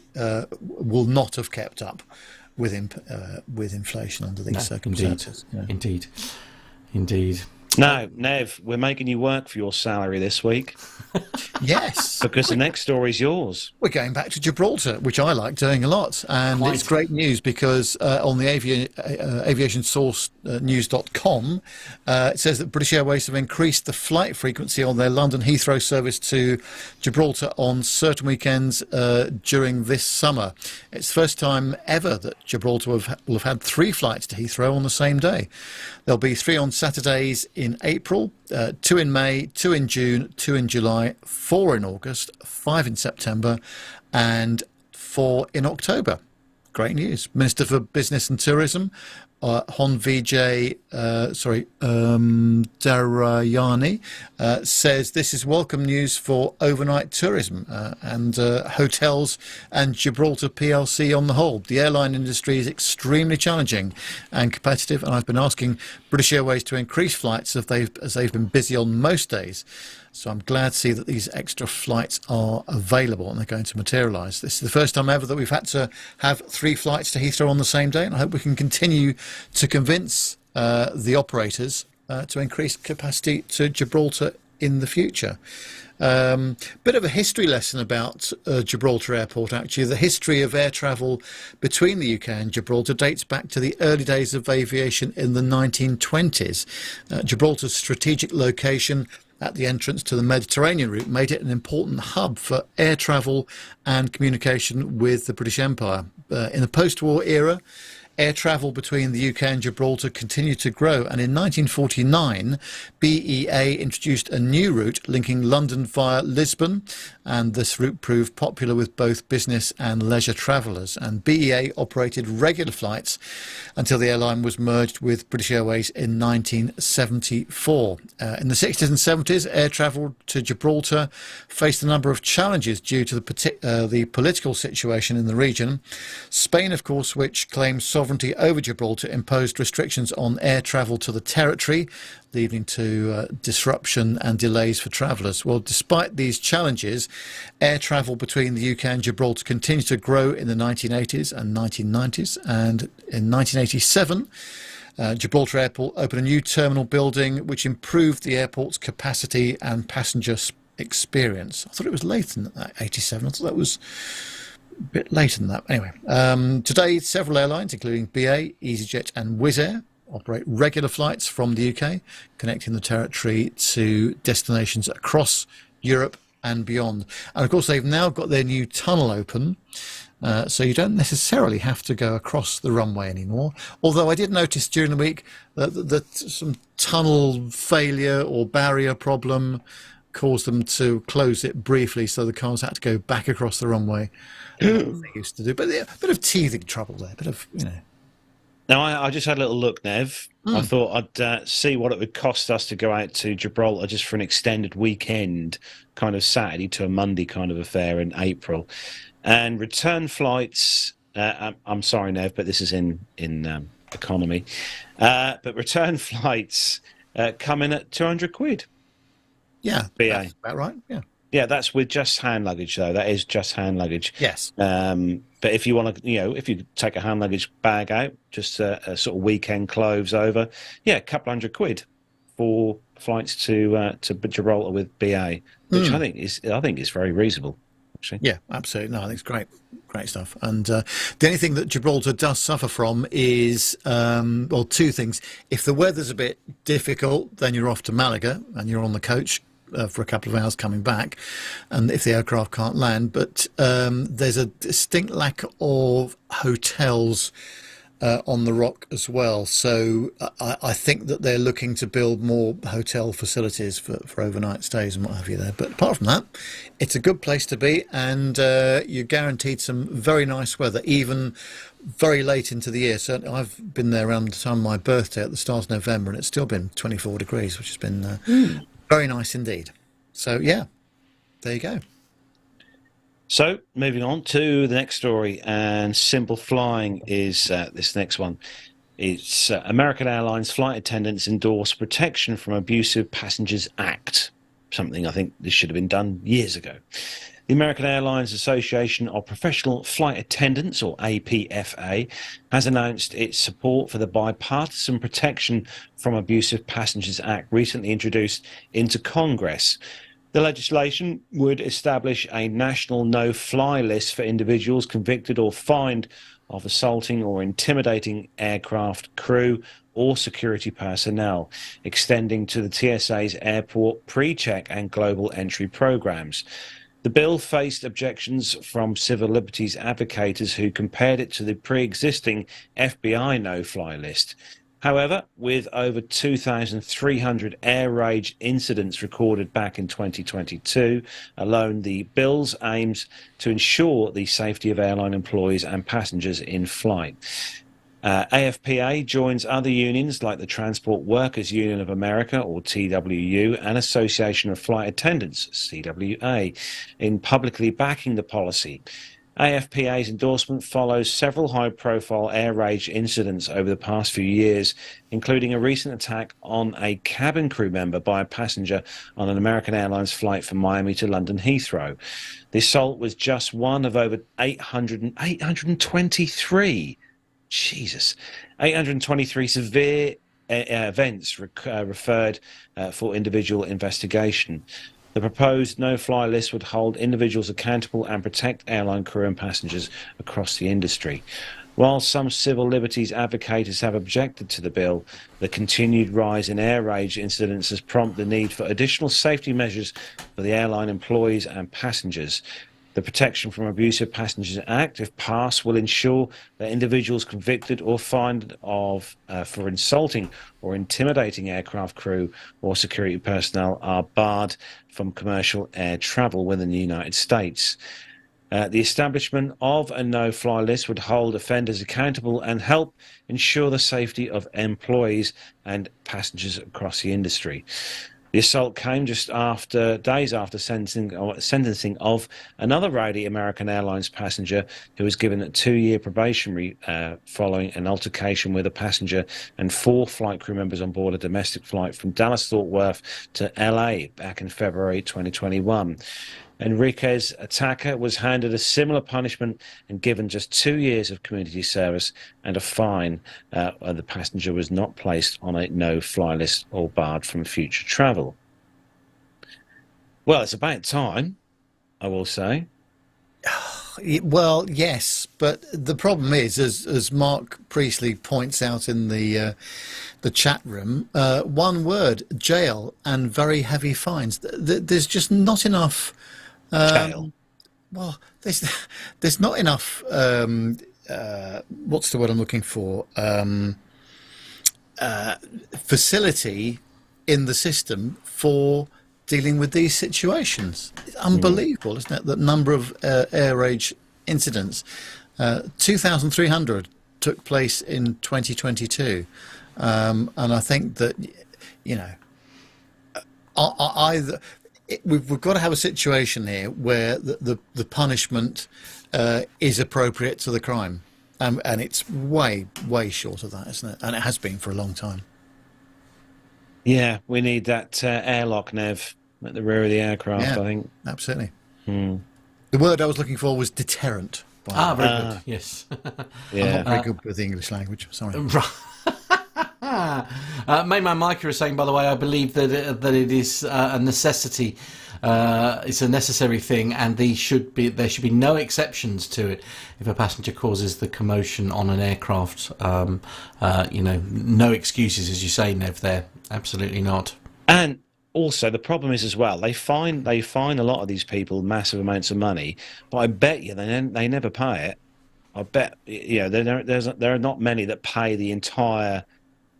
[SPEAKER 3] will not have kept up with inflation under these circumstances.
[SPEAKER 2] Indeed.
[SPEAKER 1] No, Nev, we're making you work for your salary this week.
[SPEAKER 3] Yes.
[SPEAKER 1] Because the next story is yours.
[SPEAKER 3] We're going back to Gibraltar, which I like doing a lot. And it's great news because on the aviation source news.com, it says that British Airways have increased the flight frequency on their London Heathrow service to Gibraltar on certain weekends during this summer. It's the first time ever that Gibraltar will have had 3 flights to Heathrow on the same day. There'll be 3 on Saturdays in April, 2 in May, 2 in June, 2 in July, 4 in August, 5 in September, and 4 in October. Great news. Minister for Business and Tourism, Darayani, says this is welcome news for overnight tourism and hotels and Gibraltar PLC on the whole. The airline industry is extremely challenging and competitive, and I've been asking British Airways to increase flights as they've been busy on most days. So I'm glad to see that these extra flights are available and they're going to materialise. This is the first time ever that we've had to have 3 flights to Heathrow on the same day, and I hope we can continue to convince the operators to increase capacity to Gibraltar in the future. Bit of a history lesson about Gibraltar Airport, actually. The history of air travel between the UK and Gibraltar dates back to the early days of aviation in the 1920s. Gibraltar's strategic location at the entrance to the Mediterranean route made it an important hub for air travel and communication with the British Empire. In the post-war era, Air travel between the UK and Gibraltar continued to grow, and in 1949, BEA introduced a new route linking London via Lisbon, and this route proved popular with both business and leisure travellers. And BEA operated regular flights until the airline was merged with British Airways in 1974. In the 60s and 70s, air travel to Gibraltar faced a number of challenges due to the political situation in the region. Spain, of course, which claimed sovereignty over Gibraltar, imposed restrictions on air travel to the territory, leading to disruption and delays for travellers. Well, despite these challenges, air travel between the UK and Gibraltar continued to grow in the 1980s and 1990s, and in 1987, Gibraltar Airport opened a new terminal building which improved the airport's capacity and passenger experience. I thought it was later than that, 87. I thought that was a bit later than that. Anyway, today several airlines, including BA, EasyJet and Wizz Air, operate regular flights from the UK, connecting the territory to destinations across Europe and beyond. And of course, they've now got their new tunnel open, so you don't necessarily have to go across the runway anymore. Although I did notice during the week that some tunnel failure or barrier problem caused them to close it briefly, so the cars had to go back across the runway. They used to do, but a bit of teething trouble there, a bit of, you know.
[SPEAKER 1] Now, I just had a little look, Nev. I thought I'd see what it would cost us to go out to Gibraltar just for an extended weekend, kind of Saturday to a Monday kind of affair in April. And return flights, I'm sorry, Nev, but this is in economy. But return flights come in at 200 quid.
[SPEAKER 3] Yeah,
[SPEAKER 1] BA.
[SPEAKER 3] that's about right, yeah.
[SPEAKER 1] Yeah, that's with just hand luggage, though. That is just hand luggage.
[SPEAKER 3] Yes.
[SPEAKER 1] But if you want to, if you take a hand luggage bag out, just a sort of weekend clothes over, yeah, a couple £100 for flights to Gibraltar with BA, which I think is very reasonable. Actually.
[SPEAKER 3] Yeah, absolutely. No, I think it's great stuff. And the only thing that Gibraltar does suffer from is, two things. If the weather's a bit difficult, then you're off to Malaga and you're on the coach for a couple of hours coming back, and if the aircraft can't land. But there's a distinct lack of hotels on the Rock as well. So I think that they're looking to build more hotel facilities for overnight stays and what have you there. But apart from that, it's a good place to be, and you're guaranteed some very nice weather, even very late into the year. So I've been there around the time of my birthday at the start of November, and it's still been 24 degrees, which has been very nice indeed. So, yeah, there you go.
[SPEAKER 1] So, moving on to the next story, and Simple Flying is this next one. It's American Airlines flight attendants endorse Protection from Abusive Passengers Act, something I think this should have been done years ago. The American Airlines Association of Professional Flight Attendants, or APFA, has announced its support for the Bipartisan Protection from Abusive Passengers Act recently introduced into Congress. The legislation would establish a national no-fly list for individuals convicted or fined of assaulting or intimidating aircraft crew or security personnel, extending to the TSA's airport pre-check and global entry programs. The bill faced objections from civil liberties advocates who compared it to the pre-existing FBI no-fly list. However, with over 2,300 air rage incidents recorded back in 2022 alone, the bill's aims to ensure the safety of airline employees and passengers in flight. AFPA joins other unions like the Transport Workers Union of America, or TWU, and Association of Flight Attendants, CWA, in publicly backing the policy. AFPA's endorsement follows several high-profile air rage incidents over the past few years, including a recent attack on a cabin crew member by a passenger on an American Airlines flight from Miami to London Heathrow. The assault was just one of over 823 severe events referred for individual investigation. The proposed no-fly list would hold individuals accountable and protect airline crew and passengers across the industry. While some civil liberties advocates have objected to the bill, the continued rise in air rage incidents has prompted the need for additional safety measures for the airline employees and passengers. The Protection from Abusive Passengers Act, if passed, will ensure that individuals convicted or fined for insulting or intimidating aircraft crew or security personnel are barred from commercial air travel within the United States. The establishment of a no-fly list would hold offenders accountable and help ensure the safety of employees and passengers across the industry. The assault came just days after sentencing of another rowdy American Airlines passenger who was given a 2-year probationary following an altercation with a passenger and 4 flight crew members on board a domestic flight from Dallas-Fort Worth to LA back in February 2021. Enriquez's attacker was handed a similar punishment and given just 2 years of community service and a fine. The passenger was not placed on a no-fly list or barred from future travel. Well, it's about time, I will say.
[SPEAKER 3] Well, yes, but the problem is, as Mark Priestley points out in the chat room, one word: jail and very heavy fines. There's just not enough.
[SPEAKER 1] Jail.
[SPEAKER 3] Well, there's not enough. What's the word I'm looking for? Facility in the system for dealing with these situations. It's unbelievable, isn't it? The number of air rage incidents. 2,300 took place in 2022, and I think that we've got to have a situation here where the punishment is appropriate to the crime, and it's way short of that, isn't it? And it has been for a long time.
[SPEAKER 1] Yeah, we need that airlock, Nev, at the rear of the aircraft,
[SPEAKER 3] Yeah,
[SPEAKER 1] I think.
[SPEAKER 3] Absolutely. The word I was looking for was deterrent.
[SPEAKER 2] Very good. Yes.
[SPEAKER 3] I'm not very good with the English language. Sorry.
[SPEAKER 2] Mayman Micah is saying, by the way, I believe that it is a necessity. It's a necessary thing, and there should be no exceptions to it. If a passenger causes the commotion on an aircraft, no excuses, as you say, Nev. There, absolutely not.
[SPEAKER 1] And also, the problem is as well, they fine a lot of these people massive amounts of money, but I bet you they never pay it. I bet there are not many that pay the entire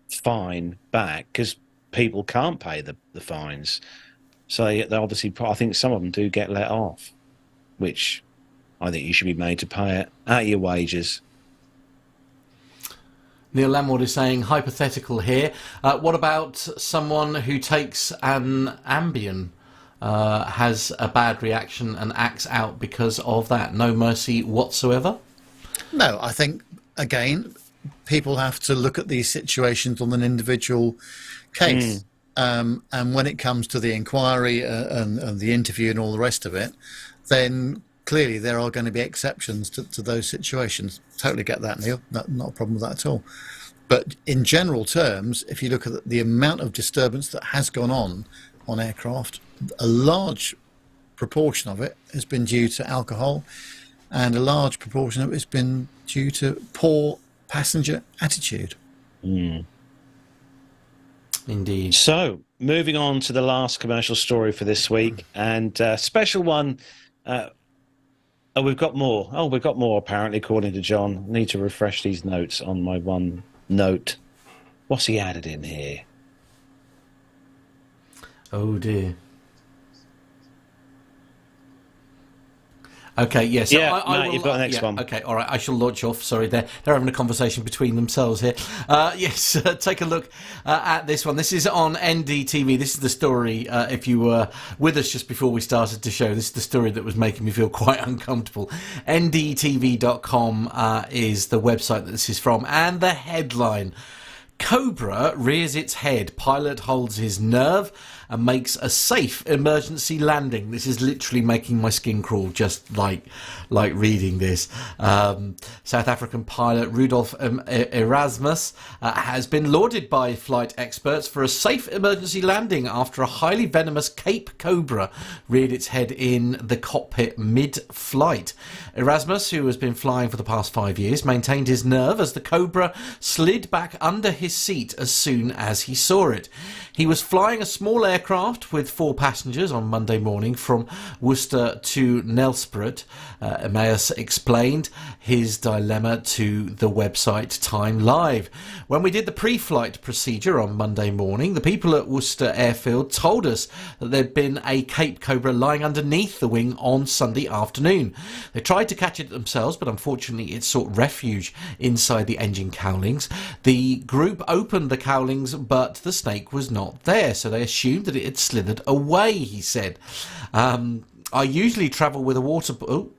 [SPEAKER 1] fine back because people can't pay the fines. So they obviously, I think some of them do get let off, which I think you should be made to pay it out of your wages.
[SPEAKER 2] Neil Lamward is saying, hypothetical here. What about someone who takes an Ambien, has a bad reaction and acts out because of that? No mercy whatsoever?
[SPEAKER 3] No, I think, again, people have to look at these situations on an individual case. And when it comes to the inquiry and the interview and all the rest of it, then clearly there are going to be exceptions to those situations. Totally get that, Neil. Not a problem with that at all. But in general terms, if you look at the amount of disturbance that has gone on aircraft, a large proportion of it has been due to alcohol, and a large proportion of it has been due to poor passenger attitude.
[SPEAKER 2] Indeed.
[SPEAKER 1] So, moving on to the last commercial story for this week, and special one. We've got more. Oh, we've got more, apparently, according to John. I need to refresh these notes on my one note. What's he added in here?
[SPEAKER 2] Oh, dear. Okay, yes.
[SPEAKER 1] Yeah, Matt, you've got the next one.
[SPEAKER 2] Okay, all right. I shall launch off. Sorry, they're having a conversation between themselves here. Yes, take a look at this one. This is on NDTV. This is the story, if you were with us just before we started the show, this is the story that was making me feel quite uncomfortable. NDTV.com is the website that this is from. And the headline: Cobra rears its head, pilot holds his nerve and makes a safe emergency landing. This is literally making my skin crawl just like reading this. South African pilot Rudolf Erasmus has been lauded by flight experts for a safe emergency landing after a highly venomous Cape Cobra reared its head in the cockpit mid-flight. Erasmus, who has been flying for the past 5 years, maintained his nerve as the Cobra slid back under his seat as soon as he saw it. He was flying a small aircraft with 4 passengers on Monday morning from Worcester to Nelspruit. Emmaus explained his dilemma to the website Time Live. When we did the pre-flight procedure on Monday morning, the people at Worcester Airfield told us that there'd been a Cape Cobra lying underneath the wing on Sunday afternoon. They tried to catch it themselves, but unfortunately it sought refuge inside the engine cowlings. The group opened the cowlings, but the snake was not there, so they assumed that it had slithered away, he said. I usually travel with a water bottle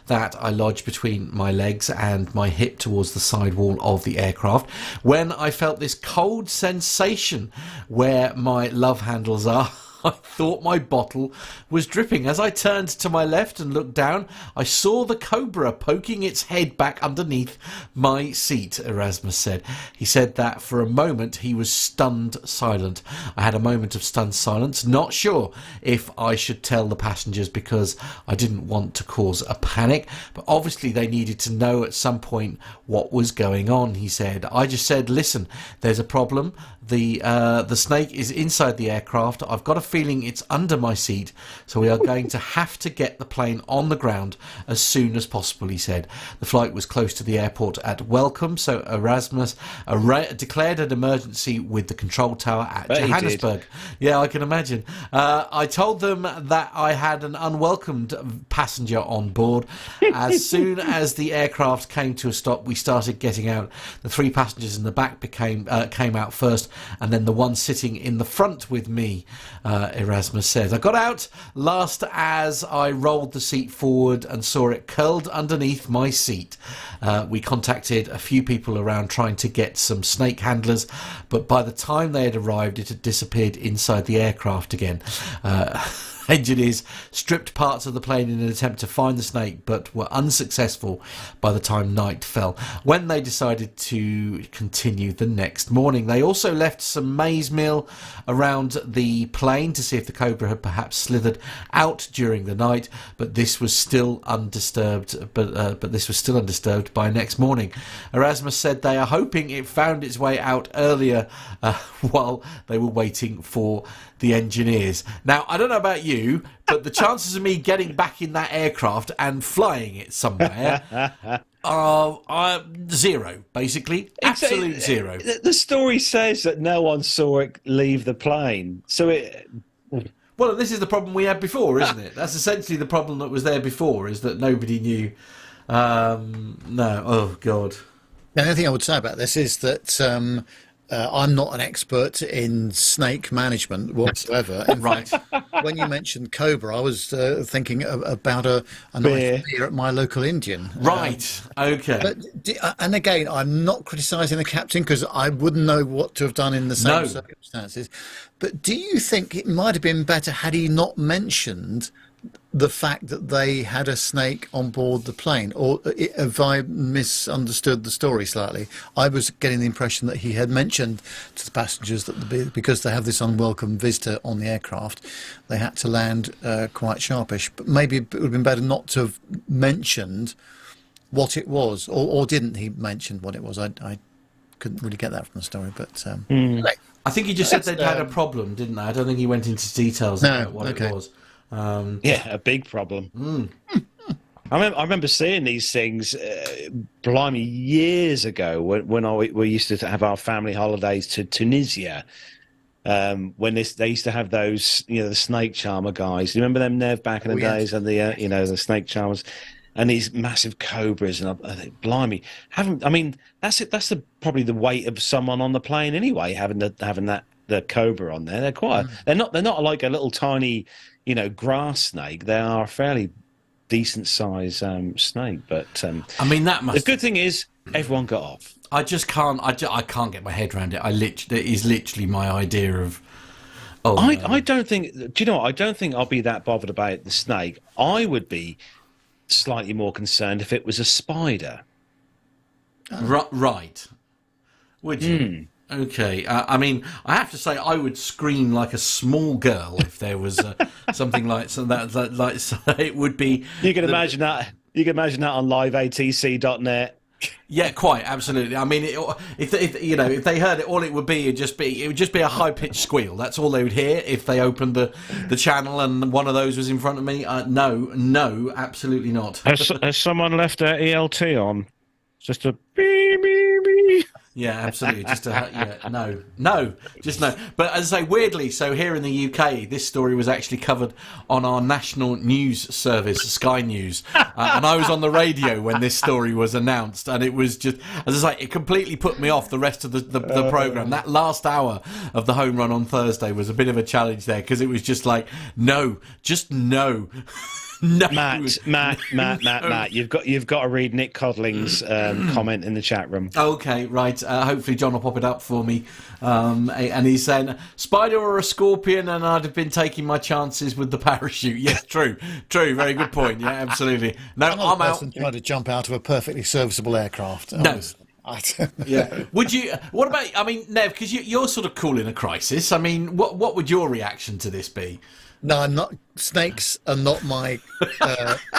[SPEAKER 2] that I lodge between my legs and my hip towards the side wall of the aircraft. When I felt this cold sensation where my love handles are, I thought my bottle was dripping. As I turned to my left and looked down, I saw the cobra poking its head back underneath my seat, Erasmus said. He said that for a moment he was stunned silent. I had a moment of stunned silence, not sure if I should tell the passengers because I didn't want to cause a panic, but obviously they needed to know at some point what was going on, he said. I just said, listen, there's a problem. The snake is inside the aircraft. I've got a feeling it's under my seat, so we are going to have to get the plane on the ground as soon as possible, he said. The flight was close to the airport at Welcome, so Erasmus declared an emergency with the control tower at Johannesburg. Yeah, I can imagine. I told them that I had an unwelcomed passenger on board. As soon as the aircraft came to a stop, we started getting out. The 3 passengers in the back came out first, and then the one sitting in the front with me, Erasmus says. I got out last as I rolled the seat forward and saw it curled underneath my seat. We contacted a few people around trying to get some snake handlers, but by the time they had arrived, it had disappeared inside the aircraft again. Engineers stripped parts of the plane in an attempt to find the snake, but were unsuccessful by the time night fell, when they decided to continue the next morning. They also left some maize meal around the plane to see if the cobra had perhaps slithered out during the night, but this was still undisturbed. But this was still undisturbed by next morning. Erasmus said they are hoping it found its way out earlier while they were waiting for the engineers. Now, I don't know about you, but the chances of me getting back in that aircraft and flying it somewhere are 0, basically. Absolute 0.
[SPEAKER 1] The story says that no one saw it leave the plane. So it...
[SPEAKER 2] Well, this is the problem we had before, isn't it? That's essentially the problem that was there before, is that nobody knew. No. Oh, God.
[SPEAKER 3] The only thing I would say about this is that I'm not an expert in snake management whatsoever.
[SPEAKER 2] Right.
[SPEAKER 3] When you mentioned cobra, I was thinking about a nice beer at my local Indian.
[SPEAKER 2] Right. Okay.
[SPEAKER 3] But and again, I'm not criticising the captain because I wouldn't know what to have done in the same circumstances. But do you think it might have been better had he not mentioned the fact that they had a snake on board the plane? Or have I misunderstood the story slightly? I was getting the impression that he had mentioned to the passengers that because they have this unwelcome visitor on the aircraft, they had to land quite sharpish. But maybe it would have been better not to have mentioned what it was. Or didn't he mention what it was? I couldn't really get that from the story. But
[SPEAKER 2] I think he just said they'd had a problem, didn't they? I don't think he went into details about what it was.
[SPEAKER 1] Yeah, a big problem. I remember seeing these things, blimey, years ago when we used to have our family holidays to Tunisia. When they used to have those, the snake charmer guys. Do you remember them, Nev, back in the days, and the the snake charmers, and these massive cobras, and I think, blimey, that's it. That's probably the weight of someone on the plane anyway, having the cobra on there. They're not like a little tiny, grass snake. They are a fairly decent size snake. But the good thing is everyone got off.
[SPEAKER 2] I just can't. I can't get my head around it. It is literally my idea of.
[SPEAKER 1] I don't think. Do you know what? I don't think I'll be that bothered about the snake. I would be slightly more concerned if it was a spider.
[SPEAKER 2] Right. Would you? Okay. I have to say, I would scream like a small girl if there was something like that. It would be.
[SPEAKER 1] You can imagine that. You can imagine that on liveatc.net.
[SPEAKER 2] Yeah, quite absolutely. I mean, if they heard it, all it would be a high pitched squeal. That's all they would hear if they opened the channel and one of those was in front of me. No, absolutely not.
[SPEAKER 1] Has someone left their ELT on? Just a beep, beep, beep.
[SPEAKER 2] Yeah, absolutely. Just no. But as I say, weirdly, so here in the UK, this story was actually covered on our national news service, Sky News, and I was on the radio when this story was announced, and it was just, as I say, it completely put me off the rest of the programme. That last hour of the home run on Thursday was a bit of a challenge there, because it was just like, no. No.
[SPEAKER 1] Matt, you've got to read Nick Codling's comment in the chat room.
[SPEAKER 2] Okay, right. Hopefully John will pop it up for me. And he's saying, spider or a scorpion, and I'd have been taking my chances with the parachute. Yes, true. Very good point. Yeah, absolutely. No, I'm out.
[SPEAKER 3] Trying to jump out of a perfectly serviceable aircraft.
[SPEAKER 2] No. Yeah. Would you? What about? I mean, Nev, because you're sort of cool in a crisis. I mean, what would your reaction to this be?
[SPEAKER 3] No, I'm not. Snakes are not my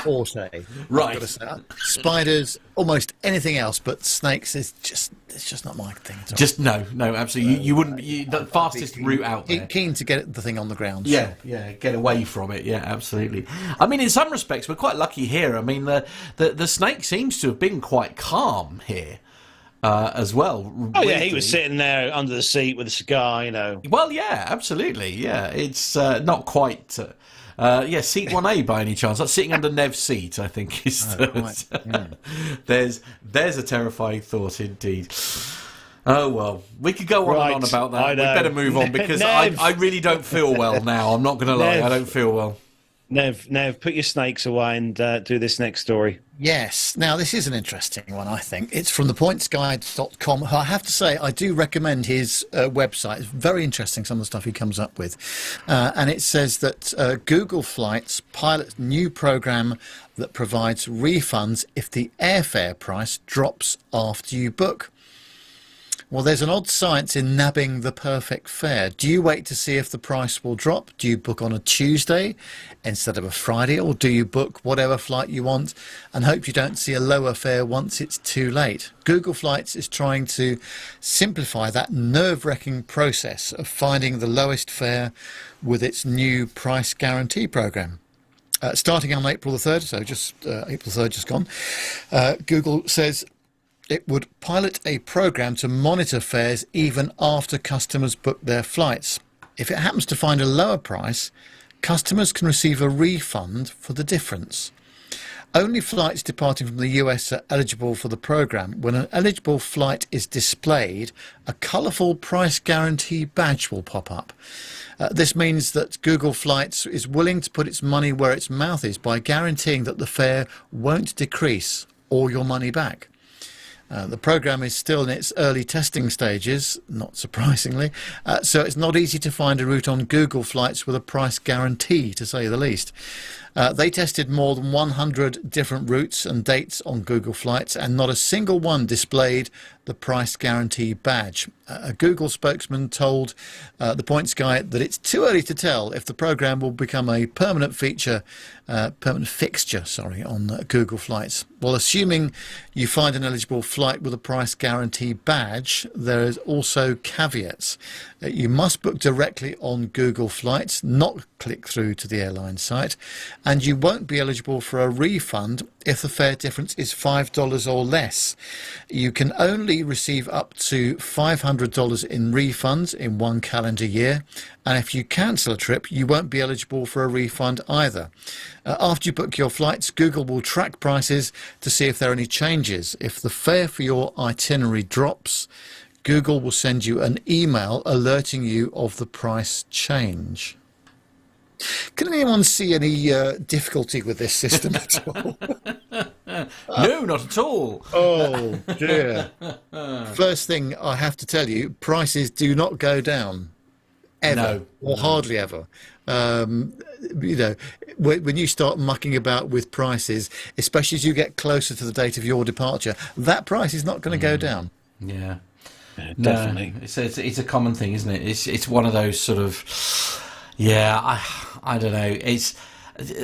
[SPEAKER 3] forte.
[SPEAKER 2] Right.
[SPEAKER 3] I've got to say. Spiders, almost anything else, but snakes is just not my thing at all.
[SPEAKER 2] Just no, absolutely. You wouldn't. The fastest route out there.
[SPEAKER 3] Keen to get the thing on the ground.
[SPEAKER 2] Yeah, get away from it. Yeah, absolutely. I mean, in some respects, we're quite lucky here. I mean, the snake seems to have been quite calm here. As well.
[SPEAKER 1] Oh yeah, he was sitting there under the seat with a cigar, you know.
[SPEAKER 2] Well, yeah, absolutely. Yeah, it's not quite. Seat 1A by any chance? That's sitting under Nev's seat, I think. There's a terrifying thought indeed. Oh well, we could go on and on about that. We better move on because I really don't feel well now. I'm not going to lie, I don't feel well.
[SPEAKER 1] Nev, put your snakes away and do this next story.
[SPEAKER 3] Yes. Now, this is an interesting one, I think. It's from thepointsguide.com. I have to say, I do recommend his website. It's very interesting, some of the stuff he comes up with. And it says that Google Flights pilots new program that provides refunds if the airfare price drops after you book. Well, there's an odd science in nabbing the perfect fare. Do you wait to see if the price will drop? Do you book on a Tuesday instead of a Friday? Or do you book whatever flight you want and hope you don't see a lower fare once it's too late? Google Flights is trying to simplify that nerve-wracking process of finding the lowest fare with its new price guarantee program. Starting on April the 3rd, so just April 3rd just gone, Google says it would pilot a program to monitor fares even after customers book their flights. If it happens to find a lower price, customers can receive a refund for the difference. Only flights departing from the US are eligible for the program. When an eligible flight is displayed, a colourful price guarantee badge will pop up. This means that Google Flights is willing to put its money where its mouth is by guaranteeing that the fare won't decrease or your money back. The program is still in its early testing stages, not surprisingly, so it's not easy to find a route on Google Flights with a price guarantee, to say the least. They tested more than 100 different routes and dates on Google Flights, and not a single one displayed the price guarantee badge. A Google spokesman told the Points Guy that it's too early to tell if the program will become a permanent fixture on Google Flights. Well, assuming you find an eligible flight with a price guarantee badge, there is also caveats. You must book directly on Google Flights, not click through to the airline site, and you won't be eligible for a refund if the fare difference is $5 or less. You can only receive up to $500 in refunds in one calendar year, and if you cancel a trip, you won't be eligible for a refund either. After you book your flights, Google will track prices to see if there are any changes. If the fare for your itinerary drops, Google will send you an email alerting you of the price change. Can anyone see any difficulty with this system at all?
[SPEAKER 2] No, not at all.
[SPEAKER 3] Oh, dear. First thing I have to tell you, prices do not go down. Ever. No. Or hardly ever. When you start mucking about with prices, especially as you get closer to the date of your departure, that price is not going to go down.
[SPEAKER 2] Yeah.
[SPEAKER 1] Definitely.
[SPEAKER 2] No, it's a common thing, isn't it? It's one of those sort of... Yeah, I don't know.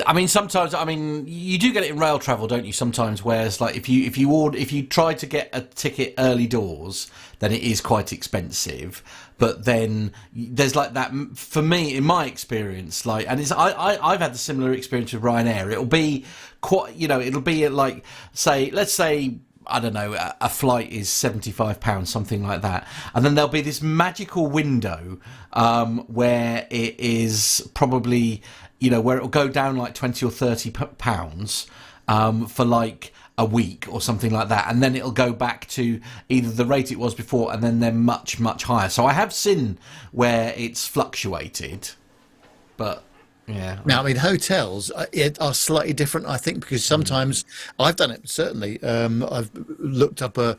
[SPEAKER 2] I mean, sometimes, I mean, you do get it in rail travel, don't you? Sometimes, where it's like if you try to get a ticket early doors, then it is quite expensive. But then there's like that for me, in my experience, like, and I've had the similar experience with Ryanair. It'll be quite, it'll be at like, let's say. I don't know, a flight is £75, something like that. And then there'll be this magical window where it is probably, where it'll go down like 20 or 30 pounds for like a week or something like that. And then it'll go back to either the rate it was before and then they're much, much higher. So I have seen where it's fluctuated, but... Yeah.
[SPEAKER 3] Now, I mean, hotels are slightly different, I think, because sometimes I've done it. Certainly, I've looked up a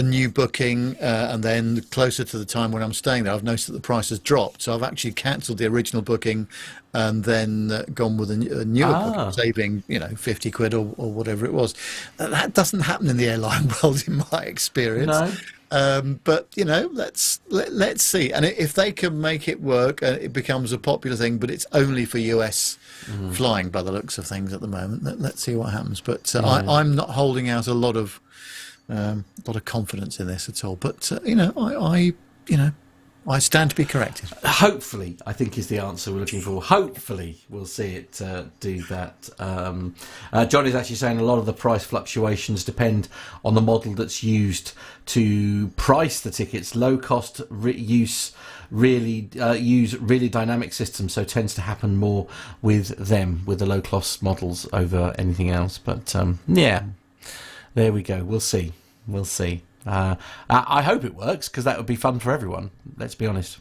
[SPEAKER 3] new booking, and then closer to the time when I'm staying there, I've noticed that the price has dropped. So I've actually cancelled the original booking, and then gone with a newer booking, saving 50 quid or whatever it was. That doesn't happen in the airline world, in my experience.
[SPEAKER 2] No.
[SPEAKER 3] But let's see, and if they can make it work, it becomes a popular thing. But it's only for US flying, by the looks of things at the moment. Let's see what happens. But I'm not holding out a lot of confidence in this at all. But I stand to be corrected.
[SPEAKER 2] Hopefully, I think is the answer we're looking for. Hopefully, we'll see it do that. John is actually saying a lot of the price fluctuations depend on the model that's used to price the tickets. Low cost use really dynamic systems, so tends to happen more with the low cost models over anything else. But yeah, there we go. We'll see. I hope it works, because that would be fun for everyone. Let's be honest.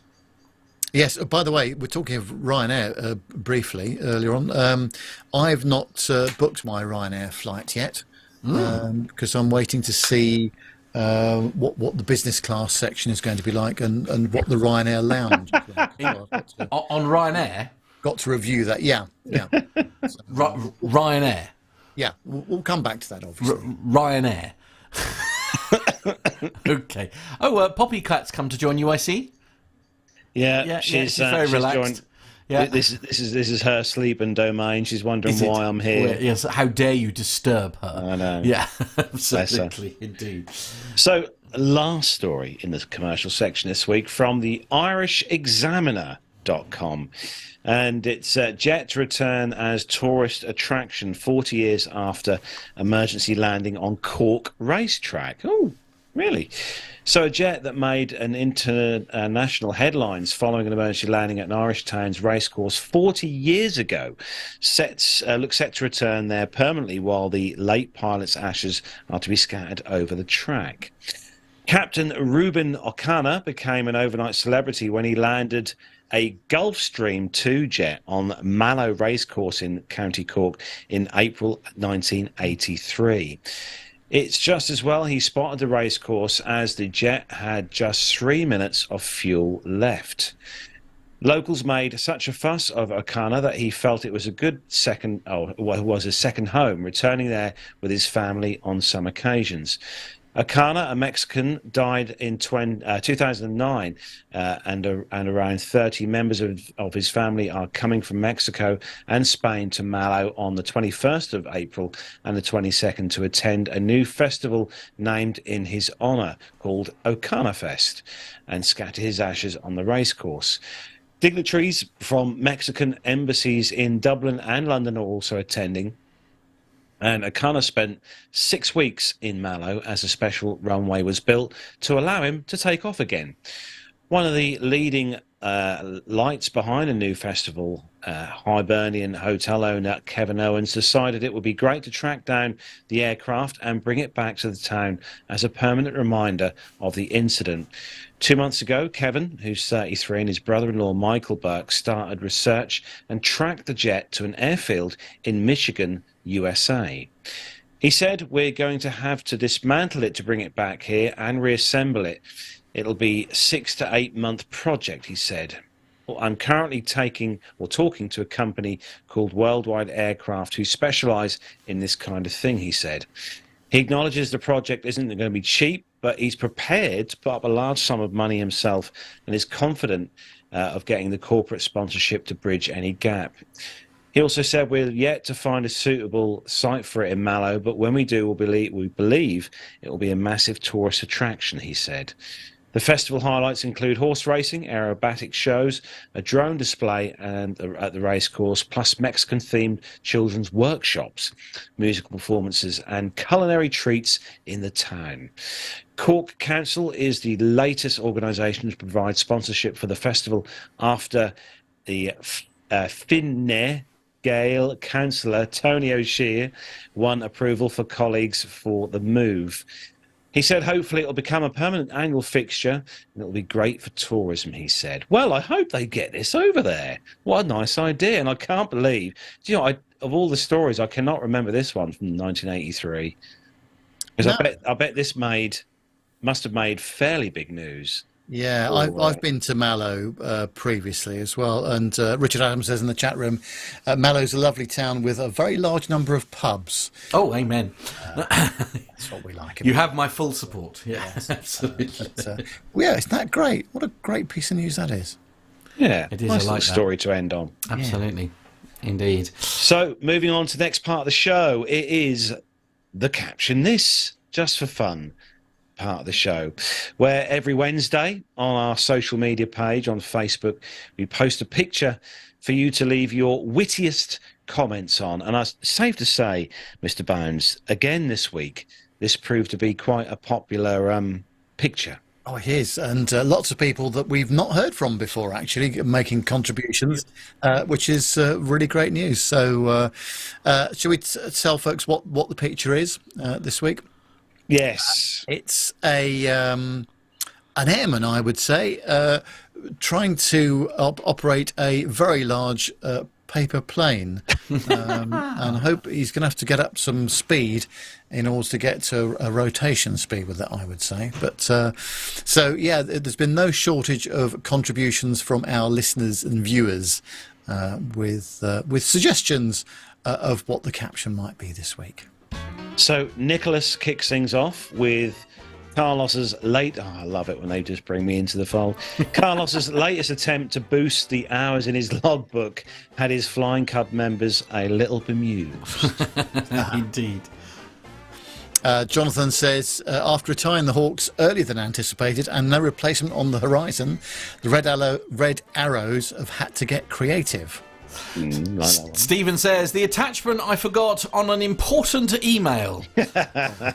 [SPEAKER 3] Yes. By the way, we're talking of Ryanair briefly earlier on. I've not booked my Ryanair flight yet, because I'm waiting to see what the business class section is going to be like, and what the Ryanair lounge is like. So
[SPEAKER 2] On Ryanair?
[SPEAKER 3] Got to review that. Yeah.
[SPEAKER 2] Ryanair?
[SPEAKER 3] Yeah, we'll come back to that, obviously.
[SPEAKER 2] Ryanair. Okay. Poppy Cat's come to join you, I see.
[SPEAKER 1] Yeah, she's
[SPEAKER 2] very relaxed.
[SPEAKER 1] Yeah, this is her sleep and domain. She's wondering why I'm here.
[SPEAKER 2] Yes, how dare you disturb her?
[SPEAKER 1] I know.
[SPEAKER 2] Yeah, absolutely, indeed.
[SPEAKER 1] So, last story in the commercial section this week from the IrishExaminer.com. And it's jet to return as tourist attraction 40 years after emergency landing on Cork racetrack. Oh, really? So a jet that made an international headlines following an emergency landing at an Irish town's racecourse 40 years ago looks set to return there permanently, while the late pilot's ashes are to be scattered over the track. Captain Ruben O'Connor became an overnight celebrity when he landed a Gulfstream 2 jet on Mallow Racecourse in County Cork in April 1983. It's just as well he spotted the racecourse, as the jet had just 3 minutes of fuel left. Locals made such a fuss of O'Connor that he felt it was a good was a second home, returning there with his family on some occasions. O'Connor, a Mexican, died in 2009, and around 30 members of his family are coming from Mexico and Spain to Mallow on the 21st of April and the 22nd to attend a new festival named in his honour called O'Connor Fest, and scatter his ashes on the racecourse. Dignitaries from Mexican embassies in Dublin and London are also attending. And O'Connor spent 6 weeks in Mallow as a special runway was built to allow him to take off again. One of the leading lights behind the new festival, Hibernian hotel owner Kevin Owens, decided it would be great to track down the aircraft and bring it back to the town as a permanent reminder of the incident. 2 months ago, Kevin, who's 33, and his brother-in-law Michael Burke started research and tracked the jet to an airfield in Michigan, USA. He said, "We're going to have to dismantle it to bring it back here and reassemble it. It'll be a 6 to 8 month project," he said. "I'm currently talking to a company called Worldwide Aircraft who specialise in this kind of thing," he said. He acknowledges the project isn't going to be cheap, but he's prepared to put up a large sum of money himself and is confident of getting the corporate sponsorship to bridge any gap. He also said we're yet to find a suitable site for it in Mallow, but when we do, we believe it will be a massive tourist attraction, he said. The festival highlights include horse racing, aerobatic shows, a drone display at the racecourse, plus Mexican-themed children's workshops, musical performances, and culinary treats in the town. Cork Council is the latest organisation to provide sponsorship for the festival after the Fine Gael councillor Tony O'Shea won approval for colleagues for the move. He said hopefully it'll become a permanent annual fixture and it'll be great for tourism, he said. Well, I hope they get this over there. What a nice idea. And I can't believe, of all the stories, I cannot remember this one from 1983. Because I bet this must have made fairly big news.
[SPEAKER 3] Yeah, I've been to Mallow previously as well, and Richard Adams says in the chat room, Mallow's a lovely town with a very large number of pubs.
[SPEAKER 2] Oh, amen.
[SPEAKER 3] That's what we like.
[SPEAKER 2] You have my full support. Yes, absolutely.
[SPEAKER 3] But, yeah, isn't that great? What a great piece of news that is.
[SPEAKER 1] Yeah,
[SPEAKER 2] it is.
[SPEAKER 1] Nice
[SPEAKER 2] I like
[SPEAKER 1] story to end on.
[SPEAKER 2] Absolutely, indeed.
[SPEAKER 1] So, moving on to the next part of the show, it is the Caption This, just for fun. Part of the show, where every Wednesday on our social media page on Facebook we post a picture for you to leave your wittiest comments on. And it's safe to say, Mr. Bones, again this week this proved to be quite a popular picture.
[SPEAKER 3] Oh, it is, and lots of people that we've not heard from before actually making contributions, which is really great news. So shall we tell folks what the picture is this week?
[SPEAKER 1] Yes.
[SPEAKER 3] It's an airman, I would say, trying to operate a very large paper plane. And I hope he's going to have to get up some speed in order to get to a rotation speed with it, I would say. But so, yeah, there's been no shortage of contributions from our listeners and viewers with suggestions of what the caption might be this week.
[SPEAKER 1] So Nicholas kicks things off with Carlos's I love it when they just bring me into the fold. Carlos's latest attempt to boost the hours in his logbook had his Flying Club members a little bemused.
[SPEAKER 2] Indeed.
[SPEAKER 3] Jonathan says, after retiring the Hawks earlier than anticipated and no replacement on the horizon, the Red Arrows have had to get creative.
[SPEAKER 2] Stephen says, the attachment I forgot on an important email.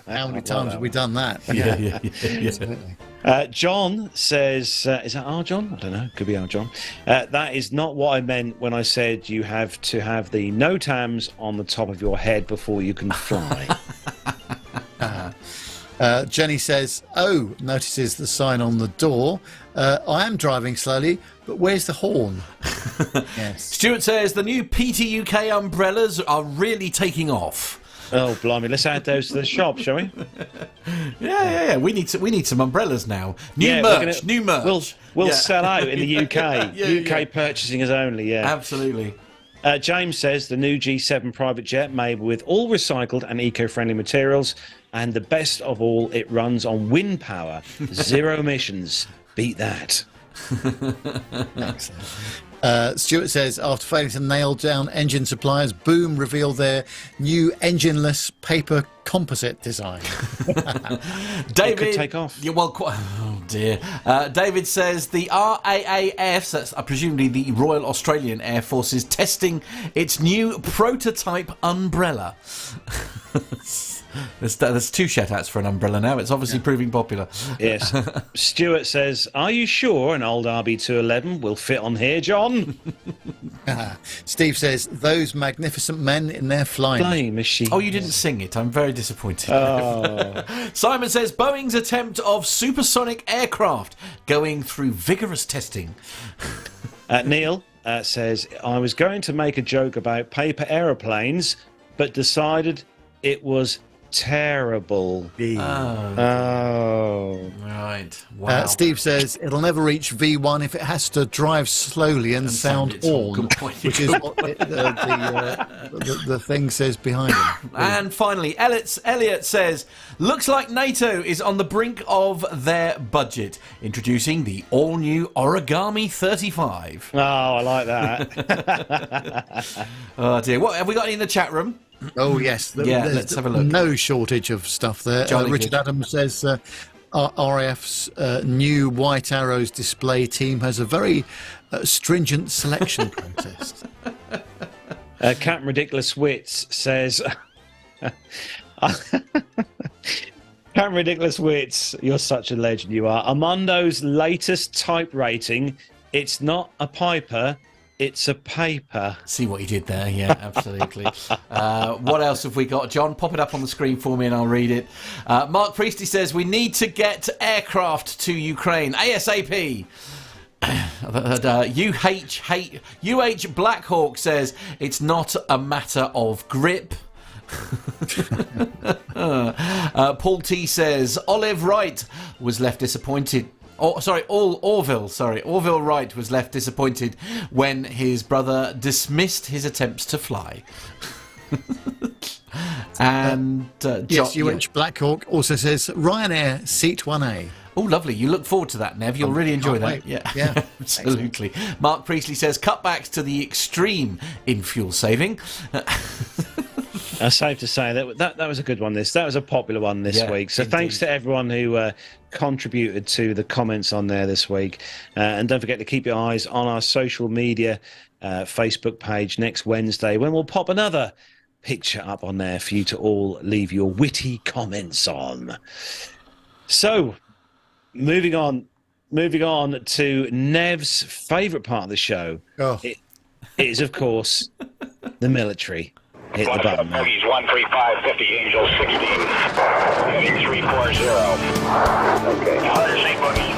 [SPEAKER 3] How many times have we done that?
[SPEAKER 2] Yeah.
[SPEAKER 1] John says, is that our John? I don't know. Could be our John. That is not what I meant when I said you have to have the NOTAMs on the top of your head before you can fly.
[SPEAKER 3] Jenny says, notices the sign on the door. I am driving slowly, but where's the horn? Yes.
[SPEAKER 2] Stuart says, the new PT UK umbrellas are really taking off.
[SPEAKER 1] Oh, blimey. Let's add those to the shop, shall we?
[SPEAKER 2] Yeah. We need some umbrellas now. New merch.
[SPEAKER 1] We'll sell out in the UK. UK purchasing only, yeah.
[SPEAKER 2] Absolutely.
[SPEAKER 1] James says, the new G7 private jet made with all recycled and eco-friendly materials. And the best of all, it runs on wind power. 0 emissions. Beat that.
[SPEAKER 3] Excellent. Stuart says, after failing to nail down engine suppliers, Boom revealed their new engineless paper composite design.
[SPEAKER 1] David, it could take off.
[SPEAKER 2] Yeah, well, oh dear. David says the RAAF, that's presumably the Royal Australian Air Force, is testing its new prototype umbrella. There's 2 shout-outs for an umbrella now. It's obviously proving popular.
[SPEAKER 1] Yes. Stuart says, are you sure an old RB211 will fit on here, John?
[SPEAKER 3] Steve says, those magnificent men in their flying
[SPEAKER 1] machine.
[SPEAKER 2] Oh, you didn't sing it. I'm very disappointed.
[SPEAKER 1] Oh.
[SPEAKER 2] Simon says, Boeing's attempt of supersonic aircraft going through vigorous testing.
[SPEAKER 1] Neil says, I was going to make a joke about paper aeroplanes, but decided it was terrible. Oh.
[SPEAKER 2] Right. Wow.
[SPEAKER 3] Steve says it'll never reach V1 if it has to drive slowly and sound horn, which is what the thing says behind him.
[SPEAKER 2] And finally, Elliot says, looks like NATO is on the brink of their budget, introducing the all-new Origami 35.
[SPEAKER 1] Oh, I like that.
[SPEAKER 2] Oh, dear. What have we got any in the chat room?
[SPEAKER 3] Oh, yes.
[SPEAKER 2] Yeah, let's have a look.
[SPEAKER 3] No shortage of stuff there. Richard Adams says RAF's new White Arrows display team has a very stringent selection process.
[SPEAKER 1] Captain Ridiculous Wits says... Captain Ridiculous Wits, you're such a legend, you are. Armando's latest type rating, it's not a Piper... It's a paper.
[SPEAKER 2] See what you did there? Yeah, absolutely. What else have we got? John, pop it up on the screen for me and I'll read it. Mark Priestley says, we need to get aircraft to Ukraine ASAP. UH Blackhawk says, it's not a matter of grip. Paul T says, Olive Wright was left disappointed. Orville Wright was left disappointed when his brother dismissed his attempts to fly. And
[SPEAKER 3] Blackhawk also says Ryanair Seat 1A.
[SPEAKER 2] Oh, lovely. You look forward to that, Nev. You'll really enjoy that.
[SPEAKER 3] Yeah,
[SPEAKER 2] absolutely. Mark Priestley says cutbacks to the extreme in fuel saving.
[SPEAKER 1] Safe to say that was a good one. That was a popular one this week. So indeed. Thanks to everyone who contributed to the comments on there this week. And don't forget to keep your eyes on our social media Facebook page next Wednesday when we'll pop another picture up on there for you to all leave your witty comments on. So, moving on to Nev's favourite part of the show. It is, of course, the military. Hit the button.
[SPEAKER 5] Bogies 13550, Angel 16, heading 340. Okay. 108 Bogies.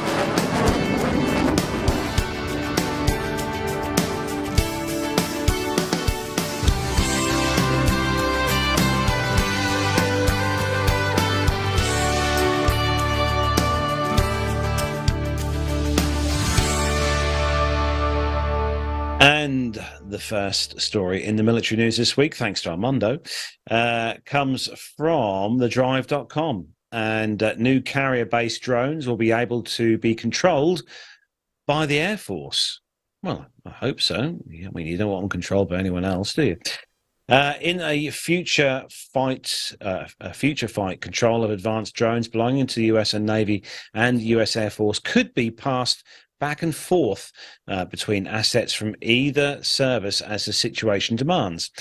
[SPEAKER 1] And the first story in the military news this week, thanks to Armando, comes from thedrive.com. And new carrier-based drones will be able to be controlled by the Air Force. Well, I hope so. I mean, you don't want them controlled by anyone else, do you? In a future fight, control of advanced drones belonging to the US and Navy and US Air Force could be passed back and forth between assets from either service as the situation demands.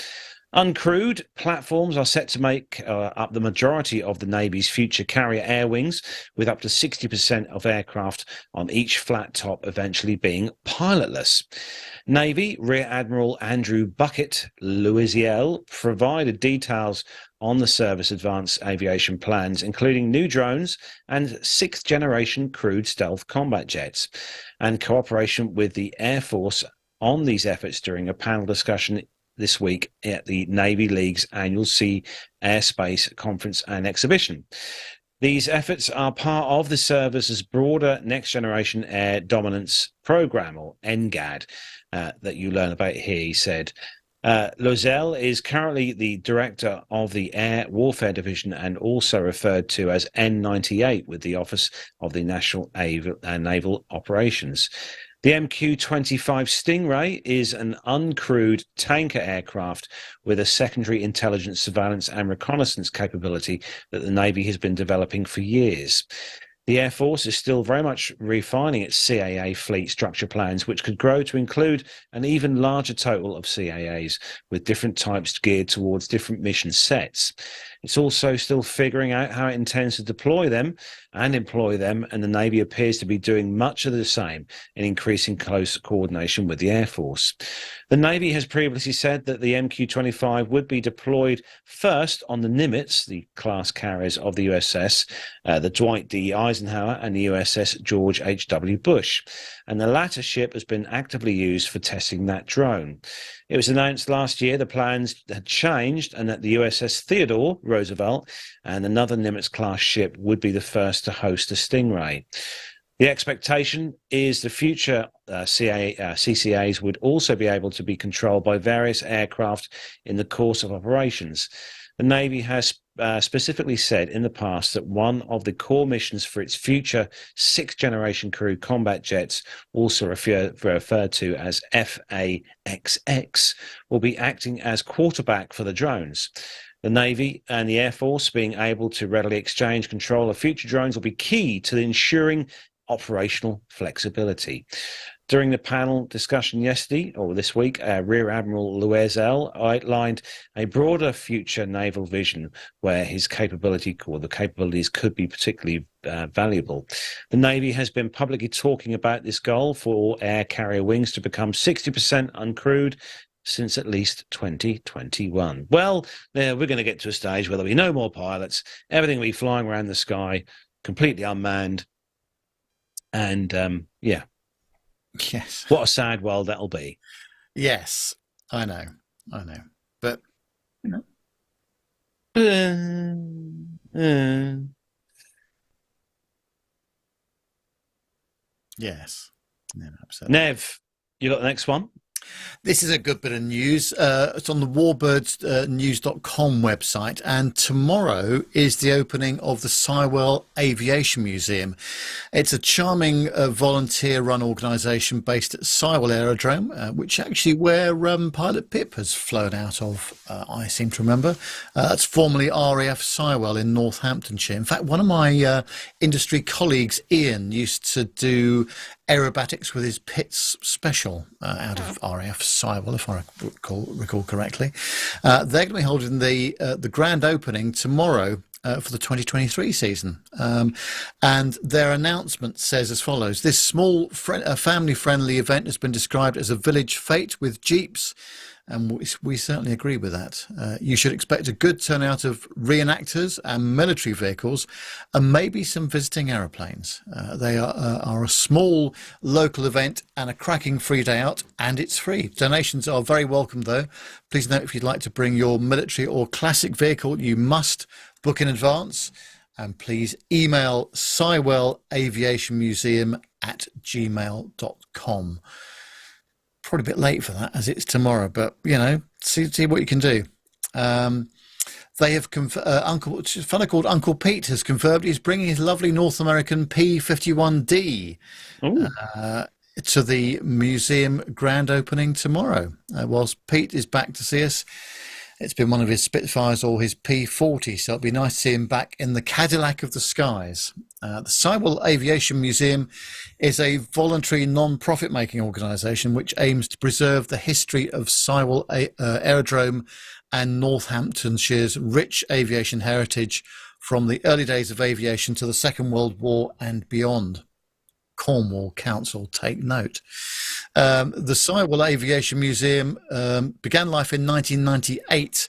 [SPEAKER 1] Uncrewed platforms are set to make up the majority of the Navy's future carrier air wings, with up to 60% of aircraft on each flat top eventually being pilotless. Navy Rear Admiral Andrew Bucket Louisiel provided details on the service advanced aviation plans, including new drones and sixth-generation crewed stealth combat jets, and cooperation with the Air Force on these efforts during a panel discussion this week at the Navy League's annual Sea Airspace Conference and Exhibition. These efforts are part of the service's broader Next Generation Air Dominance Program, or NGAD, that you learn about here, he said. Lozel is currently the director of the Air Warfare Division and also referred to as N98 with the Office of the National Naval Operations. The MQ-25 Stingray is an uncrewed tanker aircraft with a secondary intelligence, surveillance and reconnaissance capability that the Navy has been developing for years. The Air Force is still very much refining its CAA fleet structure plans, which could grow to include an even larger total of CAAs, with different types geared towards different mission sets. It's also still figuring out how it intends to deploy them and employ them, and the Navy appears to be doing much of the same in increasing close coordination with the Air Force. The Navy has previously said that the MQ-25 would be deployed first on the Nimitz, the class carriers of the USS, the Dwight D. Eisenhower and the USS George H.W. Bush, and the latter ship has been actively used for testing that drone. It was announced last year the plans had changed and that the USS Theodore, Roosevelt, and another Nimitz-class ship would be the first to host a Stingray. The expectation is the future CCAs would also be able to be controlled by various aircraft in the course of operations. The Navy has specifically said in the past that one of the core missions for its future sixth-generation crew combat jets, also referred to as FAXX, will be acting as quarterback for the drones. The Navy and the Air Force being able to readily exchange control of future drones will be key to ensuring operational flexibility. During the panel discussion yesterday, or this week, Rear Admiral Loisel outlined a broader future naval vision where his capabilities could be particularly valuable. The Navy has been publicly talking about this goal for air carrier wings to become 60% uncrewed since at least 2021. Well, we're going to get to a stage where there'll be no more pilots. Everything will be flying around the sky, completely unmanned. And, yeah.
[SPEAKER 3] Yes.
[SPEAKER 1] What a sad world that'll be.
[SPEAKER 3] Yes, I know. But, you know. Yes. Yeah, absolutely.
[SPEAKER 1] Nev, you got the next one?
[SPEAKER 3] This is a good bit of news. It's on the warbirdsnews.com website, and tomorrow is the opening of the Sywell Aviation Museum. It's a charming volunteer-run organisation based at Sywell Aerodrome, which actually where Pilot Pip has flown out of, I seem to remember. That's formerly RAF Sywell in Northamptonshire. In fact, one of my industry colleagues, Ian, used to do aerobatics with his Pitts Special out of RAF Sywell, if I recall correctly. They're going to be holding the grand opening tomorrow for the 2023 season. And their announcement says as follows: this small family-friendly event has been described as a village fete with jeeps, and we certainly agree with that. You should expect a good turnout of reenactors and military vehicles, and maybe some visiting aeroplanes. They are a small local event and a cracking free day out, and it's free. Donations are very welcome, though. Please note, if you'd like to bring your military or classic vehicle, you must book in advance. And please email Sywell Aviation Museum at gmail.com. Probably a bit late for that, as it's tomorrow, but you know, see what you can do. They have a fellow called Uncle Pete has confirmed he's bringing his lovely North American P-51D to the museum grand opening tomorrow. Whilst Pete is back to see us, it's been one of his Spitfires or his P-40, so it'll be nice to see him back in the Cadillac of the skies. The Sywell Aviation Museum is a voluntary non-profit making organisation which aims to preserve the history of Sywell Aerodrome and Northamptonshire's rich aviation heritage from the early days of aviation to the Second World War and beyond. Cornwall Council, take note. The Sywell Aviation Museum began life in 1998,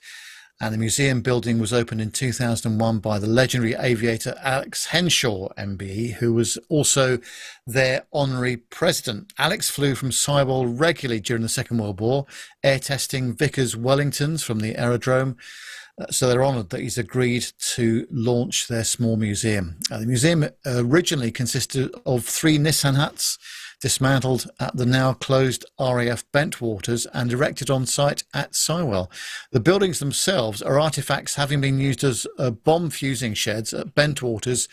[SPEAKER 3] and the museum building was opened in 2001 by the legendary aviator Alex Henshaw, MBE, who was also their honorary president. Alex flew from Sywell regularly during the Second World War, air testing Vickers Wellingtons from the aerodrome. So they're honoured that he's agreed to launch their small museum. The museum originally consisted of 3 Nissan huts, dismantled at the now closed RAF Bentwaters and erected on site at Sywell. The buildings themselves are artefacts having been used as bomb fusing sheds at Bentwaters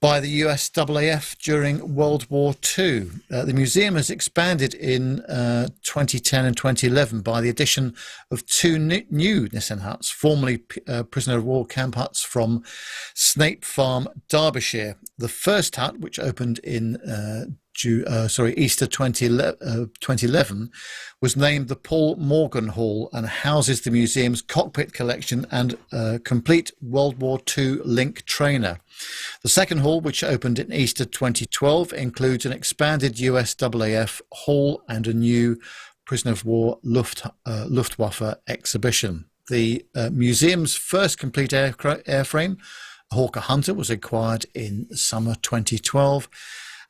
[SPEAKER 3] by the USAAF during World War II. The museum has expanded in 2010 and 2011 by the addition of 2 new Nissan huts, formerly prisoner of war camp huts from Snape Farm, Derbyshire. The first hut, which opened in Easter 2011, was named the Paul Morgan Hall and houses the museum's cockpit collection and complete World War II Link trainer. The second hall, which opened in Easter 2012, includes an expanded USAAF hall and a new prisoner of war Luftwaffe exhibition. The museum's first complete airframe, a Hawker Hunter, was acquired in summer 2012.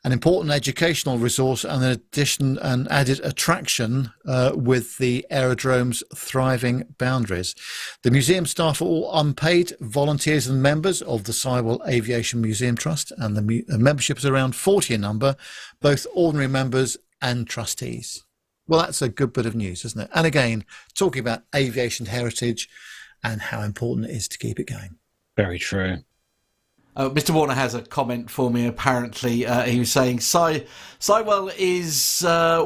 [SPEAKER 3] an important educational resource and an added attraction with the aerodrome's thriving boundaries. The museum staff are all unpaid volunteers and members of the Sywell Aviation Museum Trust, and the membership is around 40 in number, both ordinary members and trustees. Well, that's a good bit of news, isn't it? And again, talking about aviation heritage and how important it is to keep it going.
[SPEAKER 1] Very true.
[SPEAKER 2] Mr. Warner has a comment for me, apparently. He was saying, Sywell is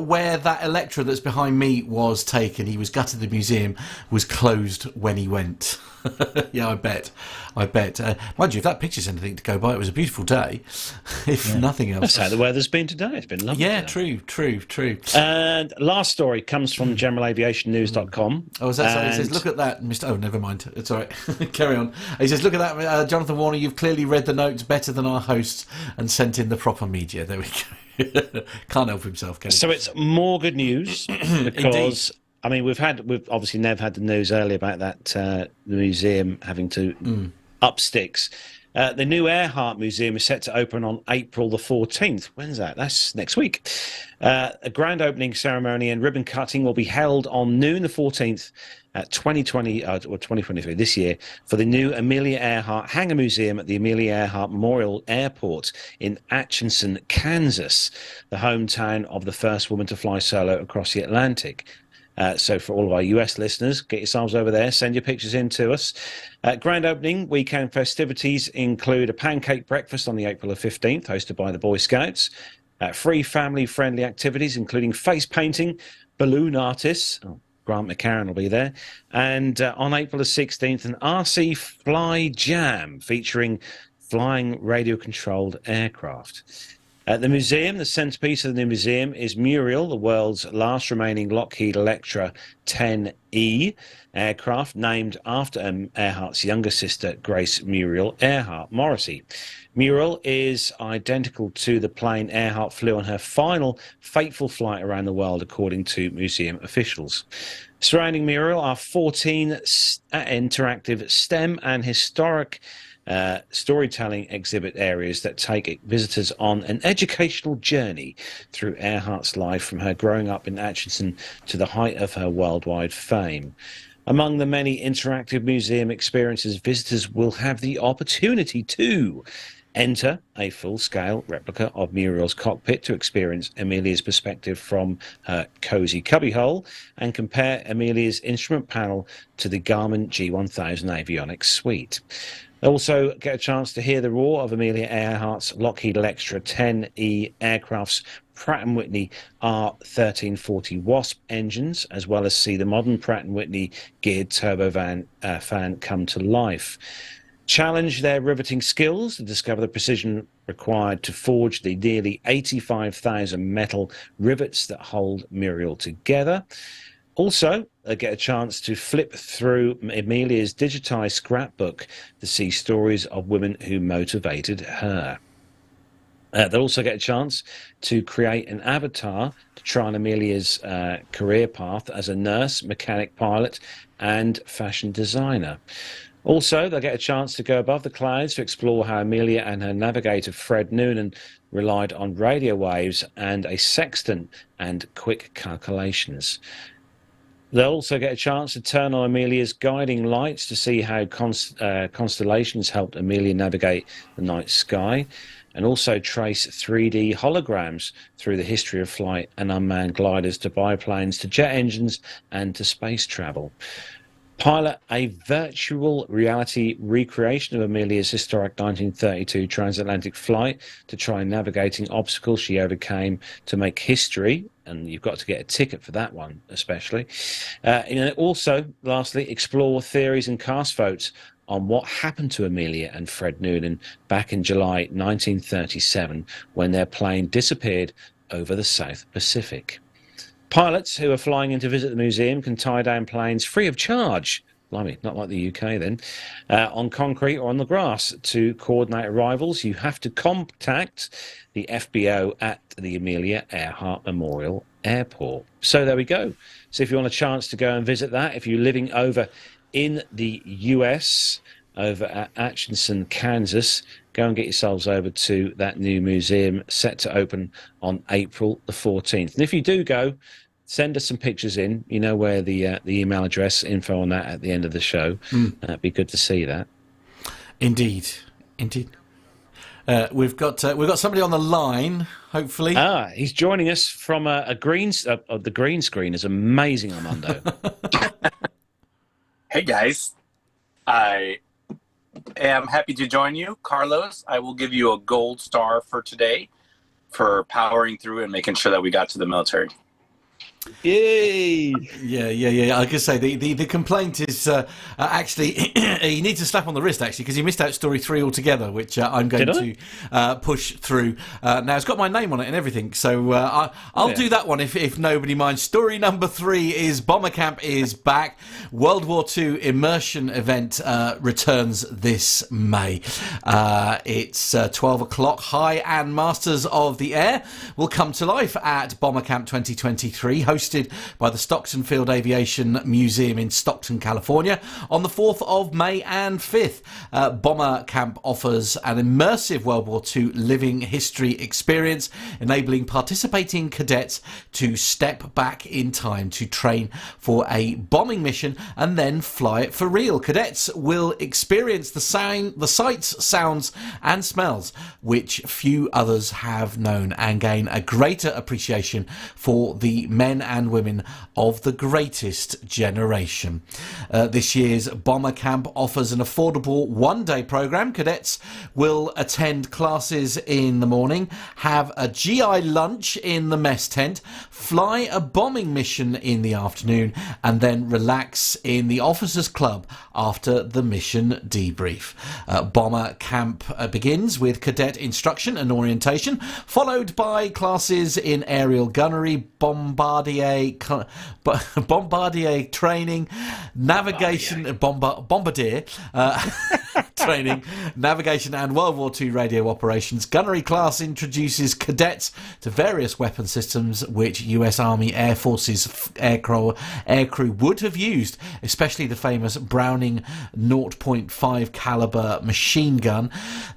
[SPEAKER 2] where that Electra that's behind me was taken. He was gutted the museum was closed when he went. Yeah, I bet. Mind you, if that picture's anything to go by, it was a beautiful day, if nothing else.
[SPEAKER 1] That's how the weather's been today. It's been lovely.
[SPEAKER 2] Yeah,
[SPEAKER 1] today.
[SPEAKER 2] True.
[SPEAKER 1] And last story comes from generalaviationnews.com.
[SPEAKER 2] Oh, is that so? He says, look at that, Mr. Oh, never mind. It's all right. Carry on. He says, look at that, Jonathan Warner, you've clearly read the notes better than our hosts and sent in the proper media. There we go. Can't help himself, can he?
[SPEAKER 1] So it's more good news because... I mean, we've obviously never had the news earlier about that the museum having to up sticks. The new Earhart Museum is set to open on April the 14th. When's that? That's next week. A grand opening ceremony and ribbon cutting will be held on noon the 14th at 2020 or 2023 this year for the new Amelia Earhart Hangar Museum at the Amelia Earhart Memorial Airport in Atchison, Kansas, the hometown of the first woman to fly solo across the Atlantic. So for all of our US listeners, get yourselves over there, send your pictures in to us. Grand opening weekend festivities include a pancake breakfast on the April 15th, hosted by the Boy Scouts. Free family-friendly activities, including face painting, balloon artists. Oh, Grant McCarran will be there. And on April the 16th, an RC Fly Jam featuring flying radio-controlled aircraft. At the museum, the centrepiece of the new museum is Muriel, the world's last remaining Lockheed Electra 10E aircraft, named after Earhart's younger sister, Grace Muriel Earhart Morrissey. Muriel is identical to the plane Earhart flew on her final fateful flight around the world, according to museum officials. Surrounding Muriel are 14 interactive STEM and historic storytelling exhibit areas that take visitors on an educational journey through Earhart's life from her growing up in Atchison to the height of her worldwide fame. Among the many interactive museum experiences, visitors will have the opportunity to enter a full-scale replica of Muriel's cockpit to experience Amelia's perspective from her cosy cubbyhole and compare Amelia's instrument panel to the Garmin G1000 avionics suite. Also get a chance to hear the roar of Amelia Earhart's Lockheed Electra 10E aircraft's Pratt & Whitney R1340 Wasp engines, as well as see the modern Pratt & Whitney geared turbofan fan come to life. Challenge their riveting skills to discover the precision required to forge the nearly 85,000 metal rivets that hold Muriel together. Also, get a chance to flip through Amelia's digitized scrapbook to see stories of women who motivated her. They'll also get a chance to create an avatar to try on Amelia's career path as a nurse, mechanic, pilot, and fashion designer. Also, they'll get a chance to go above the clouds to explore how Amelia and her navigator Fred Noonan relied on radio waves and a sextant and quick calculations. They'll also get a chance to turn on Amelia's guiding lights to see how constellations helped Amelia navigate the night sky, and also trace 3D holograms through the history of flight and unmanned gliders to biplanes to jet engines and to space travel. Pilot a virtual reality recreation of Amelia's historic 1932 transatlantic flight to try navigating obstacles she overcame to make history, and you've got to get a ticket for that one especially. Also, lastly, explore theories and cast votes on what happened to Amelia and Fred Noonan back in July 1937 when their plane disappeared over the South Pacific. Pilots who are flying in to visit the museum can tie down planes free of charge, blimey, not like the UK then, on concrete or on the grass. To coordinate arrivals, you have to contact the FBO at the Amelia Earhart Memorial Airport. So there we go. So if you want a chance to go and visit that, if you're living over in the US, over at Atchison, Kansas, go and get yourselves over to that new museum set to open on April the 14th. And if you do go, send us some pictures in. You know where the email address, info on that at the end of the show. It'd be good to see that.
[SPEAKER 2] Indeed. We've got somebody on the line, hopefully.
[SPEAKER 1] He's joining us from the green screen is amazing, Armando.
[SPEAKER 6] Hey guys, I am happy to join you. Carlos, I will give you a gold star for today for powering through and making sure that we got to the military.
[SPEAKER 1] Yay!
[SPEAKER 2] Yeah. I could say the complaint is actually you need to slap on the wrist actually because you missed out story 3 altogether, which I'm going to push through. Now it's got my name on it and everything, so I'll do that one if nobody minds. Story number 3 is Bomber Camp is back. World War II immersion event returns this May. It's 12 o'clock. High and Masters of the Air will come to life at Bomber Camp 2023. Hosted by the Stockton Field Aviation Museum in Stockton, California on the 4th of May and 5th. Bomber Camp offers an immersive World War II living history experience, enabling participating cadets to step back in time to train for a bombing mission and then fly it for real. Cadets will experience the sights, sounds and smells which few others have known and gain a greater appreciation for the men and women of the greatest generation. This year's Bomber Camp offers an affordable one-day program. Cadets will attend classes in the morning, have a GI lunch in the mess tent, fly a bombing mission in the afternoon, and then relax in the officers' club after the mission debrief. Bomber Camp begins with cadet instruction and orientation, followed by classes in aerial gunnery, bombardier training, navigation, bombardier training, navigation and World War II radio operations. Gunnery class introduces cadets to various weapon systems which US Army Air Forces aircrew would have used, especially the famous Browning .5 caliber machine gun.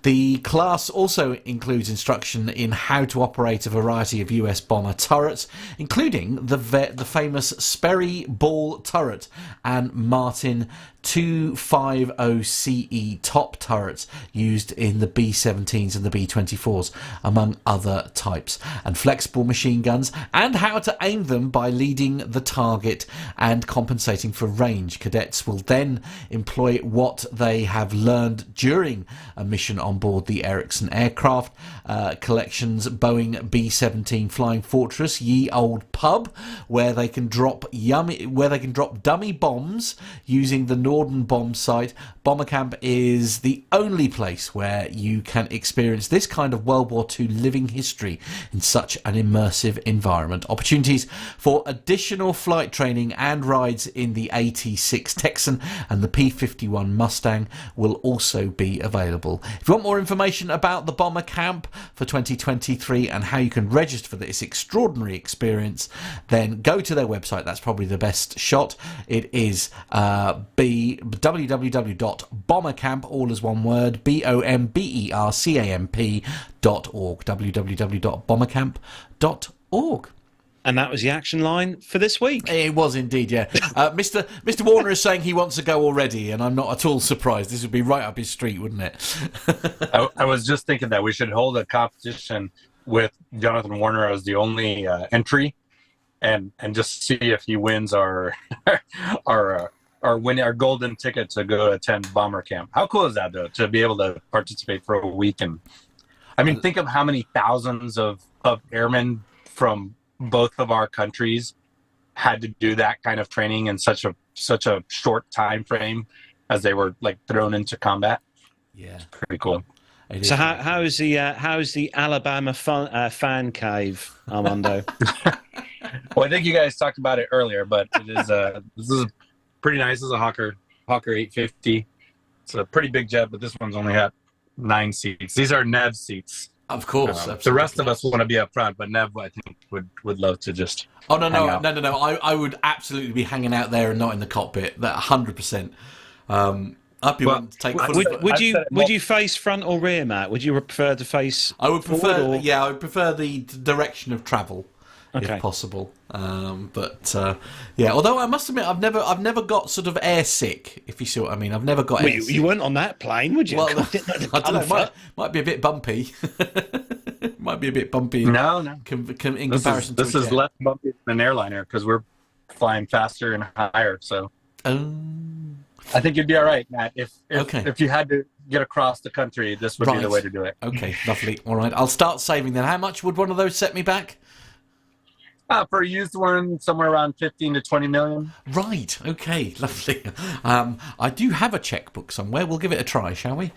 [SPEAKER 2] The class also includes instruction in how to operate a variety of US bomber turrets, including the famous Sperry Ball turret and Martin 250CE top turrets used in the B-17s and the B-24s, among other types, and flexible machine guns, and how to aim them by leading the target and compensating for range. Cadets will then employ what they have learned during a mission on board the Erickson aircraft. Collections Boeing B-17 Flying Fortress, Ye Old Pub, where they can drop dummy bombs using the Norden bomb site. Bomber Camp is the only place where you can experience this kind of World War II living history in such an immersive environment. Opportunities for additional flight training and rides in the AT-6 Texan and the P-51 Mustang will also be available. If you want more information about the Bomber Camp for 2023 and how you can register for this extraordinary experience, then go to their website. That's probably the best shot. It is www.bombercamp, all as one word, BOMBERCAMP.org, www.bombercamp.org.
[SPEAKER 1] And that was the action line for this week.
[SPEAKER 2] It was indeed, yeah. Mr. Warner is saying he wants to go already, and I'm not at all surprised. This would be right up his street, wouldn't it?
[SPEAKER 6] I was just thinking that we should hold a competition with Jonathan Warner as the only entry, and just see if he wins our golden ticket to go attend Bomber Camp. How cool is that, though, to be able to participate for a week? And I mean, think of how many thousands of airmen from both of our countries had to do that kind of training in such a short time frame as they were like thrown into combat.
[SPEAKER 2] Yeah,
[SPEAKER 6] it's pretty cool.
[SPEAKER 1] So how is the Alabama fan cave, Armando?
[SPEAKER 6] Well, I think you guys talked about it earlier, but it is this is pretty nice. This is a Hawker 850. It's a pretty big jet, but this one's only got 9 seats. These are Nev seats.
[SPEAKER 2] Of course.
[SPEAKER 6] The rest of us want to be up front, but Nev, I think, would love to just.
[SPEAKER 2] Oh no! I would absolutely be hanging out there and not in the cockpit. That 100%. Up you want to take
[SPEAKER 1] Would you face front or rear, Matt? Would you prefer to face?
[SPEAKER 2] I would prefer.
[SPEAKER 1] forward, or...
[SPEAKER 2] Yeah, I would prefer the direction of travel,
[SPEAKER 1] Okay.
[SPEAKER 2] if possible. Yeah. Although I must admit, I've never got sort of air sick. If you see what I mean, I've never got.
[SPEAKER 1] Well,
[SPEAKER 2] air sick.
[SPEAKER 1] you weren't on that plane, would you?
[SPEAKER 2] Well, I don't know. Might be a bit bumpy. Might be a bit bumpy.
[SPEAKER 6] No.
[SPEAKER 2] In comparison to
[SPEAKER 6] this is less bumpy than an airliner because we're flying faster and higher. So I think you'd be all right, Matt. If you had to get across the country, this would be the way to do it.
[SPEAKER 2] Okay, lovely. All right, I'll start saving then. How much would one of those set me back?
[SPEAKER 6] For a used one, somewhere around 15 to 20 million.
[SPEAKER 2] Right. Okay. Lovely. I do have a checkbook somewhere. We'll give it a try, shall we?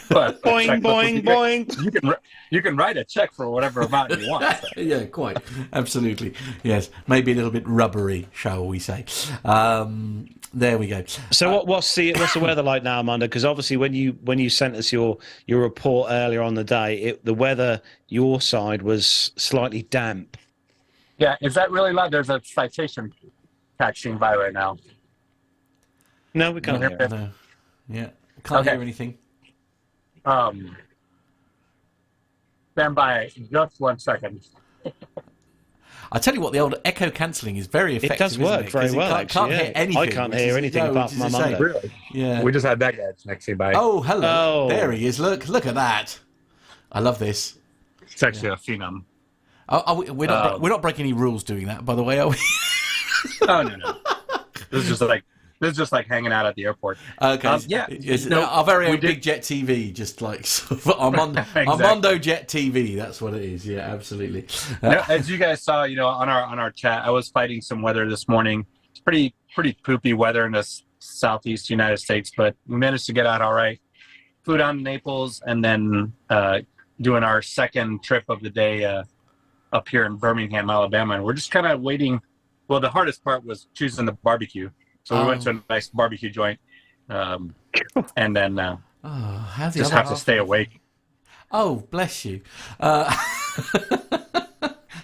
[SPEAKER 6] But
[SPEAKER 1] Boing, boing, boing.
[SPEAKER 6] You can write a check for whatever amount you want. So.
[SPEAKER 2] Yeah, quite. Absolutely. Yes. Maybe a little bit rubbery, shall we say? There we go.
[SPEAKER 1] So what's the weather like now, Amanda? Because obviously when you sent us your report earlier on the day, the weather your side was slightly damp.
[SPEAKER 6] Yeah, is that really loud? There's a citation taxiing by right now.
[SPEAKER 1] No, we can't hear it.
[SPEAKER 2] No. Yeah. Can't hear anything.
[SPEAKER 6] Stand by just 1 second.
[SPEAKER 2] I tell you what, the old echo cancelling is very effective.
[SPEAKER 1] It does work very well, actually.
[SPEAKER 2] Can't hear anything.
[SPEAKER 1] I can't hear anything apart from Amanda.
[SPEAKER 6] Really?
[SPEAKER 2] Yeah.
[SPEAKER 6] We just had that guy taxiing by.
[SPEAKER 2] Oh, hello.
[SPEAKER 1] Oh.
[SPEAKER 2] There he is. Look at that. I love this.
[SPEAKER 6] It's actually a phenom.
[SPEAKER 2] We're not breaking any rules doing that, by the way, are we?
[SPEAKER 6] Oh no. This is just like hanging out at the airport.
[SPEAKER 2] Okay. Our very own
[SPEAKER 6] we did-
[SPEAKER 2] Big Jet TV, just like sort of Armando Jet TV. That's what it is. Yeah, absolutely.
[SPEAKER 6] As you guys saw, on our chat, I was fighting some weather this morning. It's pretty poopy weather in the southeast United States, but we managed to get out all right. Flew down to Naples and then doing our second trip of the day up here in Birmingham, Alabama, and we're just kind of waiting. Well, the hardest part was choosing the barbecue. So we went to a nice barbecue joint, and then just have to stay awake.
[SPEAKER 2] Oh, bless you.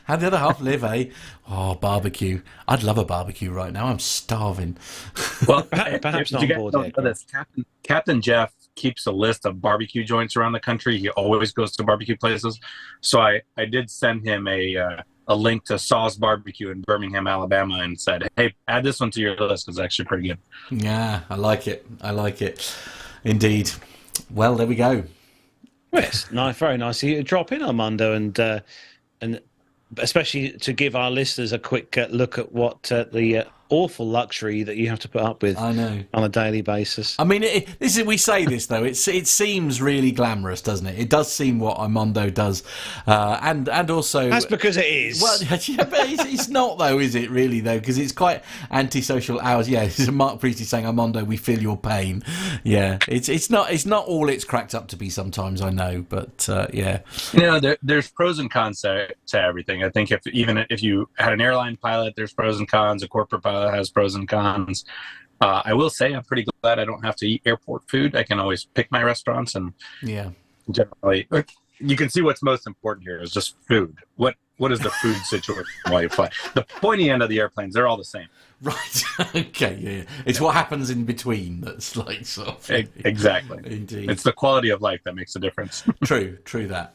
[SPEAKER 2] How'd the other half live, eh? Oh, barbecue. I'd love a barbecue right now. I'm starving.
[SPEAKER 1] Well, perhaps not on board yet.
[SPEAKER 6] Captain Jeff keeps a list of barbecue joints around the country. He always goes to barbecue places. So I did send him a link to Saw's Barbecue in Birmingham, Alabama, and said, hey, add this one to your list. It's actually pretty good.
[SPEAKER 2] Yeah, I like it. Indeed. Well, there we go.
[SPEAKER 1] Yes, nice, very nice of you to drop in, Armando, and especially to give our listeners a quick look at what the awful luxury that you have to put up with
[SPEAKER 2] I know.
[SPEAKER 1] on a daily basis.
[SPEAKER 2] I mean, we say this though. It seems really glamorous, doesn't it? It does seem what Armando does, and also
[SPEAKER 1] that's because it is.
[SPEAKER 2] Well, yeah, but it's not though, is it? Really though, because it's quite antisocial hours. Yeah, Mark Priestley saying, Armando, we feel your pain. Yeah, it's not all it's cracked up to be. Sometimes I know, but yeah.
[SPEAKER 6] There's pros and cons to everything. I think if you had an airline pilot, there's pros and cons. A corporate pilot has pros and cons. I will say I'm pretty glad I don't have to eat airport food. I can always pick my restaurants, and generally you can see what's most important here is just food. What is the food situation while you fly? The pointy end of the airplanes, they're all the same.
[SPEAKER 2] Right. Okay. Yeah. It's what happens in between that's like sort of
[SPEAKER 6] exactly.
[SPEAKER 2] Indeed.
[SPEAKER 6] It's the quality of life that makes a difference.
[SPEAKER 2] True that.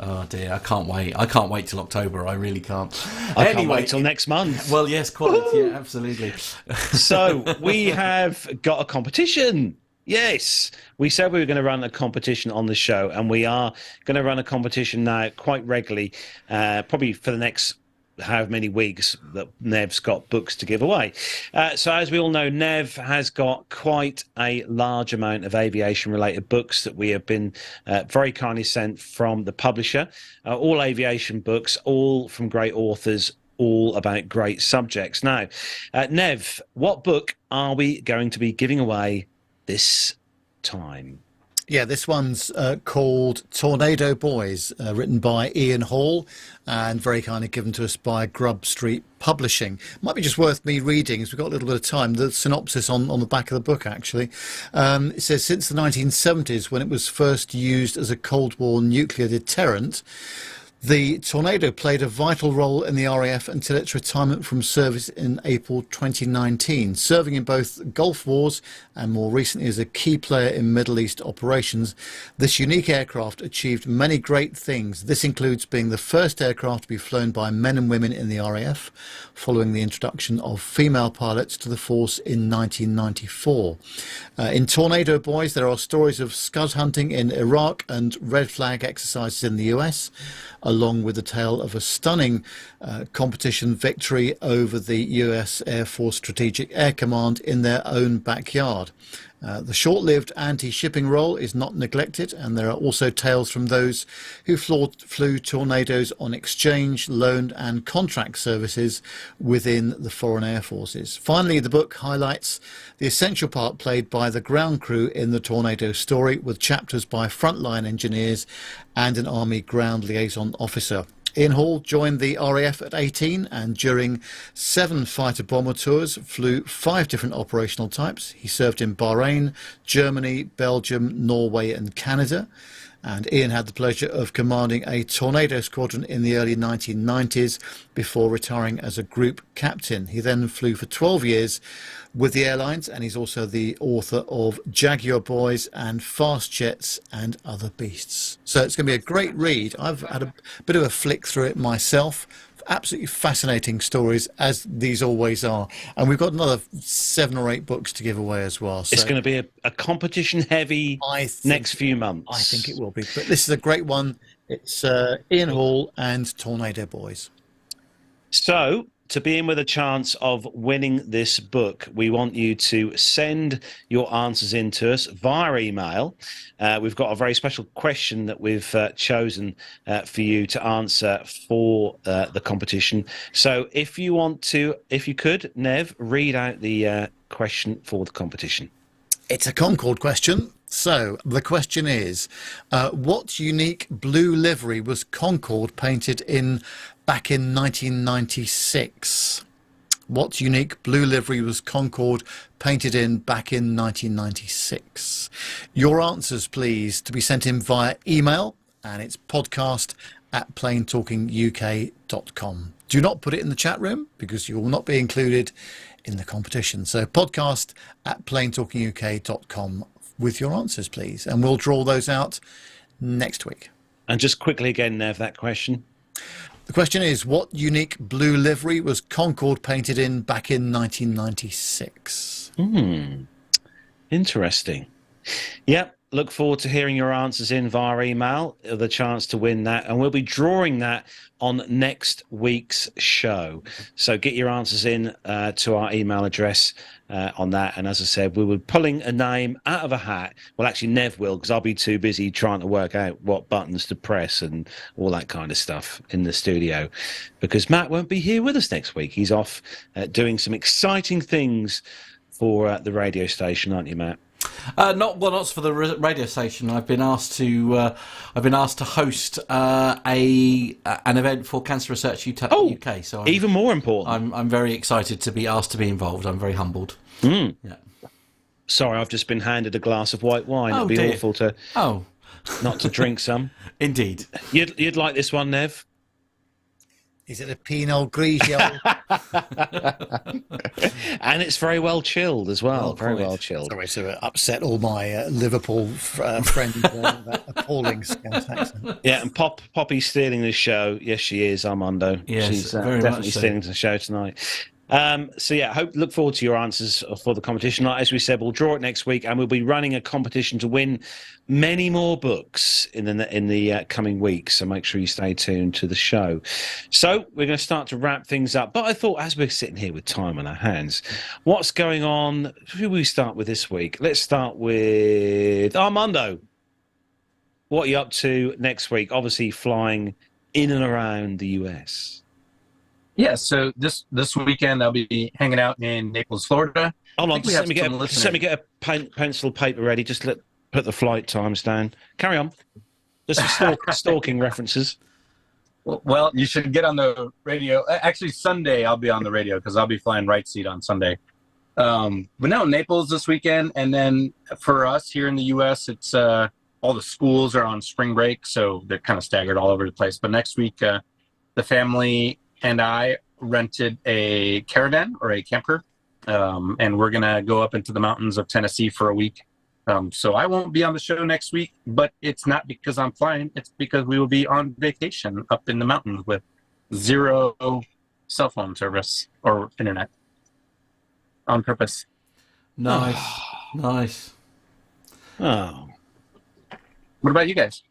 [SPEAKER 2] Oh dear, I can't wait till October. I really can't.
[SPEAKER 1] I can't wait till next month.
[SPEAKER 2] Well, yes, quite. Yeah, absolutely.
[SPEAKER 1] So we have got a competition. Yes, we said we were going to run a competition on the show, and we are going to run a competition now quite regularly, probably for the next however many weeks that Nev's got books to give away. So as we all know, Nev has got quite a large amount of aviation-related books that we have been very kindly sent from the publisher. All aviation books, all from great authors, all about great subjects. Now, Nev, what book are we going to be giving away this time?
[SPEAKER 3] Yeah, this one's called Tornado Boys, written by Ian Hall and very kindly given to us by Grub Street Publishing. Might be just worth me reading, as we've got a little bit of time, the synopsis on the back of the book, actually. It says, since the 1970s, when it was first used as a Cold War nuclear deterrent, The Tornado played a vital role in the RAF until its retirement from service in April 2019, serving in both Gulf Wars and more recently as a key player in Middle East operations. This unique aircraft achieved many great things. This includes being the first aircraft to be flown by men and women in the RAF, following the introduction of female pilots to the force in 1994. In Tornado Boys, there are stories of scud hunting in Iraq and red flag exercises in the US, along with the tale of a stunning competition victory over the US Air Force Strategic Air Command in their own backyard. The short-lived anti-shipping role is not neglected, and there are also tales from those who flew Tornadoes on exchange, loan and contract services within the foreign air forces. Finally, the book highlights the essential part played by the ground crew in the Tornado story, with chapters by frontline engineers and an Army ground liaison officer. Ian Hall joined the RAF at 18 and during 7 fighter bomber tours flew 5 different operational types. He served in Bahrain, Germany, Belgium, Norway and Canada. And Ian had the pleasure of commanding a Tornado squadron in the early 1990s before retiring as a group captain. He then flew for 12 years with the airlines, and he's also the author of Jaguar Boys and Fast Jets and Other Beasts. So it's going to be a great read. I've had a bit of a flick through it myself. Absolutely fascinating stories, as these always are. And we've got another 7 or 8 books to give away as well. So
[SPEAKER 1] it's going to be a competition-heavy next few months.
[SPEAKER 3] I think it will be. But this is a great one. It's Ian Hall and Tornado Boys.
[SPEAKER 1] So, to be in with a chance of winning this book, we want you to send your answers in to us via email. We've got a very special question that we've chosen for you to answer for the competition. So if you could, Nev, read out the question for the competition.
[SPEAKER 3] It's a Concorde question. So the question is, what unique blue livery was Concorde painted in back in 1996? What unique blue livery was Concorde painted in back in 1996? Your answers, please, to be sent in via email, and it's podcast@planetalkinguk.com. Do not put it in the chat room because you will not be included in the competition. So podcast@planetalkinguk.com with your answers, please. And we'll draw those out next week.
[SPEAKER 1] And just quickly again, Nev, that question.
[SPEAKER 3] The question is, what unique blue livery was Concorde painted in back in 1996?
[SPEAKER 1] Interesting. Yep. Look forward to hearing your answers in via email, the chance to win that. And we'll be drawing that on next week's show. So get your answers in to our email address on that. And as I said, we were pulling a name out of a hat. Well, actually, Nev will, because I'll be too busy trying to work out what buttons to press and all that kind of stuff in the studio. Because Matt won't be here with us next week. He's off doing some exciting things for the radio station, aren't you, Matt?
[SPEAKER 2] Not for the radio station. I've been asked to host an event for Cancer Research UK. So
[SPEAKER 1] even more important.
[SPEAKER 2] I'm very excited to be asked to be involved. I'm very humbled.
[SPEAKER 1] Yeah. Sorry, I've just been handed a glass of white wine. It'd be awful to not to drink some.
[SPEAKER 2] Indeed.
[SPEAKER 1] You'd like this one, Nev?
[SPEAKER 3] Is it a Pinot Grigio?
[SPEAKER 1] And it's very well chilled as well. Very well chilled.
[SPEAKER 3] Sorry to upset all my Liverpool friends with that appalling Scouse accent.
[SPEAKER 1] Yeah, and Poppy's stealing this show. Yes, she is, Armando.
[SPEAKER 2] Yes,
[SPEAKER 1] she's
[SPEAKER 2] very
[SPEAKER 1] definitely
[SPEAKER 2] much so.
[SPEAKER 1] stealing the show tonight. So yeah, look forward to your answers for the competition. As we said, we'll draw it next week, and we'll be running a competition to win many more books in the coming weeks. So make sure you stay tuned to the show. So we're going to start to wrap things up. But I thought, as we're sitting here with time on our hands, what's going on? Who will we start with this week? Let's start with Armando. What are you up to next week? Obviously, flying in and around the US.
[SPEAKER 6] Yeah, so this weekend I'll be hanging out in Naples, Florida.
[SPEAKER 1] Hold on, let me get a pencil paper ready. Just put the flight times down. Carry on. There's some stalking references.
[SPEAKER 6] Well, you should get on the radio. Actually, Sunday I'll be on the radio because I'll be flying right seat on Sunday. But no, Naples this weekend, and then for us here in the U.S., it's all the schools are on spring break, so they're kind of staggered all over the place. But next week, the family and I rented a caravan or a camper, and we're going to go up into the mountains of Tennessee for a week. So I won't be on the show next week, but it's not because I'm flying. It's because we will be on vacation up in the mountains with 0 cell phone service or internet on purpose.
[SPEAKER 2] Nice. Nice.
[SPEAKER 1] Oh.
[SPEAKER 6] What about you guys?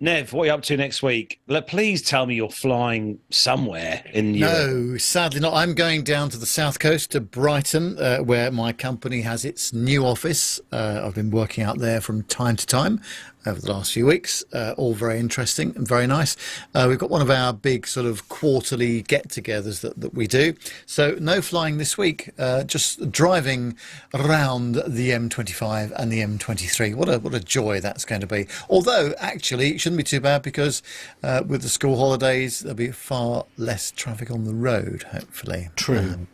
[SPEAKER 1] Nev, what are you up to next week? Please tell me you're flying somewhere in Europe.
[SPEAKER 3] No, sadly not. I'm going down to the south coast to Brighton, where my company has its new office. I've been working out there from time to time over the last few weeks. All very interesting and very nice. We've got one of our big sort of quarterly get-togethers that we do. So no flying this week, just driving around the M25 and the M23. What a joy that's going to be. Although, actually, it shouldn't be too bad because with the school holidays, there'll be far less traffic on the road, hopefully.
[SPEAKER 2] True.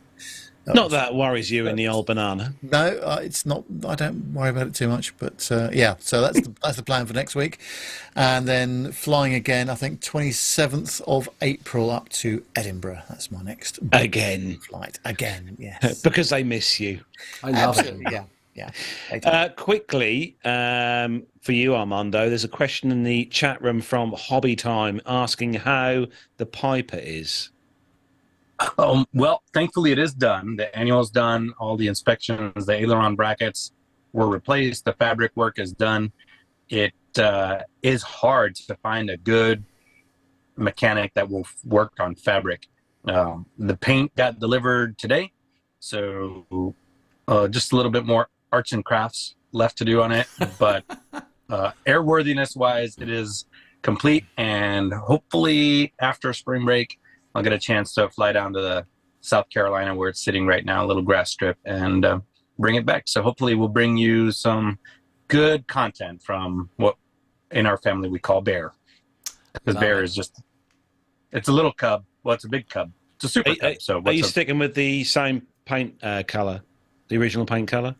[SPEAKER 1] Not that worries you in the old banana.
[SPEAKER 3] No, it's not. I don't worry about it too much. But yeah, so that's the plan for next week, and then flying again. I think 27th of April up to Edinburgh. That's my next flight again. Yes,
[SPEAKER 1] Because they miss you.
[SPEAKER 2] I love
[SPEAKER 3] absolutely.
[SPEAKER 2] it.
[SPEAKER 3] Yeah.
[SPEAKER 1] Quickly, for you, Armando, there's a question in the chat room from Hobby Time asking how the Piper is.
[SPEAKER 6] Well, thankfully it is done. The annual's done. All the inspections, the aileron brackets were replaced. The fabric work is done. It is hard to find a good mechanic that will work on fabric. The paint got delivered today, so just a little bit more arts and crafts left to do on it. But airworthiness wise, it is complete, and hopefully after spring break, I'll get a chance to fly down to the South Carolina where it's sitting right now, a little grass strip, and bring it back. So hopefully we'll bring you some good content from what in our family we call Bear. Because Bear is just, it's a little cub. Well, it's a big cub. It's a super cub. So
[SPEAKER 1] are you sticking with the same paint color, the original paint color?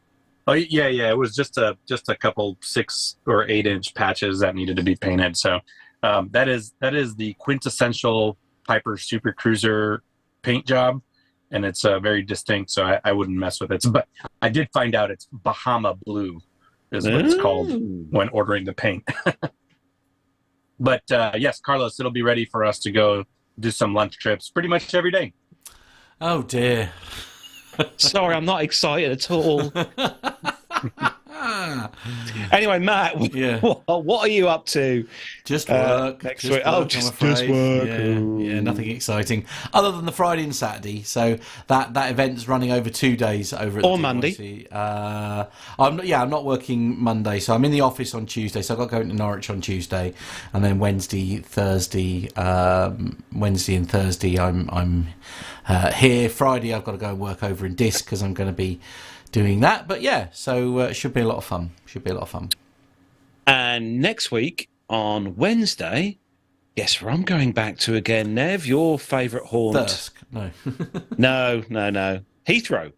[SPEAKER 6] Oh yeah. It was just a couple 6 or 8 inch patches that needed to be painted. So that is the quintessential Piper Super Cruiser paint job, and it's very distinct, so I wouldn't mess with it. But I did find out it's Bahama Blue is what it's called when ordering the paint. But yes, Carlos, it'll be ready for us to go do some lunch trips pretty much every day.
[SPEAKER 2] Oh dear.
[SPEAKER 1] Sorry, I'm not excited at all. Anyway, Matt, what are you up to?
[SPEAKER 2] Just work.
[SPEAKER 1] Next
[SPEAKER 2] just
[SPEAKER 1] week.
[SPEAKER 2] work,
[SPEAKER 1] Just
[SPEAKER 2] work.
[SPEAKER 1] work.
[SPEAKER 2] Yeah, nothing exciting other than the Friday and Saturday. So that event's running over 2 days over at
[SPEAKER 1] or
[SPEAKER 2] the
[SPEAKER 1] Monday.
[SPEAKER 2] I'm not working Monday, so I'm in the office on Tuesday. So I've got to go into Norwich on Tuesday, and then Wednesday and Thursday, I'm here. Friday, I've got to go and work over in Disc because I'm going to be doing that. But yeah, so it should be a lot of fun.
[SPEAKER 1] And next week on Wednesday, guess where I'm going back to again, Nev? Your favourite haunt?
[SPEAKER 2] Thirsk. No.
[SPEAKER 1] No. Heathrow.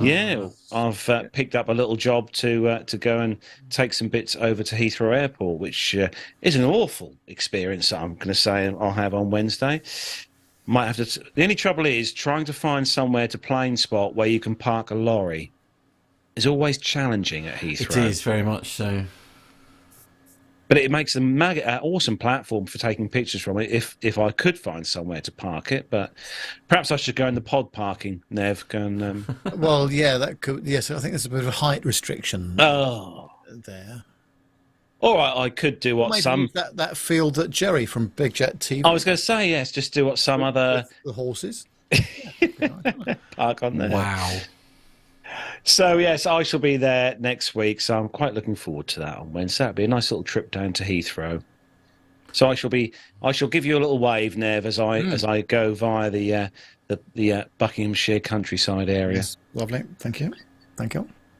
[SPEAKER 1] Yeah, I've picked up a little job to go and take some bits over to Heathrow Airport, which is an awful experience that I'm going to say I'll have on Wednesday. Might have to. The only trouble is trying to find somewhere to plane spot where you can park a lorry is always challenging at Heathrow.
[SPEAKER 2] It is very much so.
[SPEAKER 1] But it makes an awesome platform for taking pictures from it if I could find somewhere to park it. But perhaps I should go in the pod parking, Nev. Go and,
[SPEAKER 3] Well, yeah, that could. Yes, I think there's a bit of a height restriction there.
[SPEAKER 1] All right, I could do what
[SPEAKER 3] Maybe that field that Jerry from Big Jet TV.
[SPEAKER 1] I was going to say, yes, just do what some other
[SPEAKER 3] the horses
[SPEAKER 1] park on there.
[SPEAKER 2] Wow.
[SPEAKER 1] So yes, I shall be there next week. So I'm quite looking forward to that on Wednesday. That'll be a nice little trip down to Heathrow. So I shall give you a little wave, Nev, as I go via the Buckinghamshire countryside area.
[SPEAKER 3] Yes, lovely. Thank you.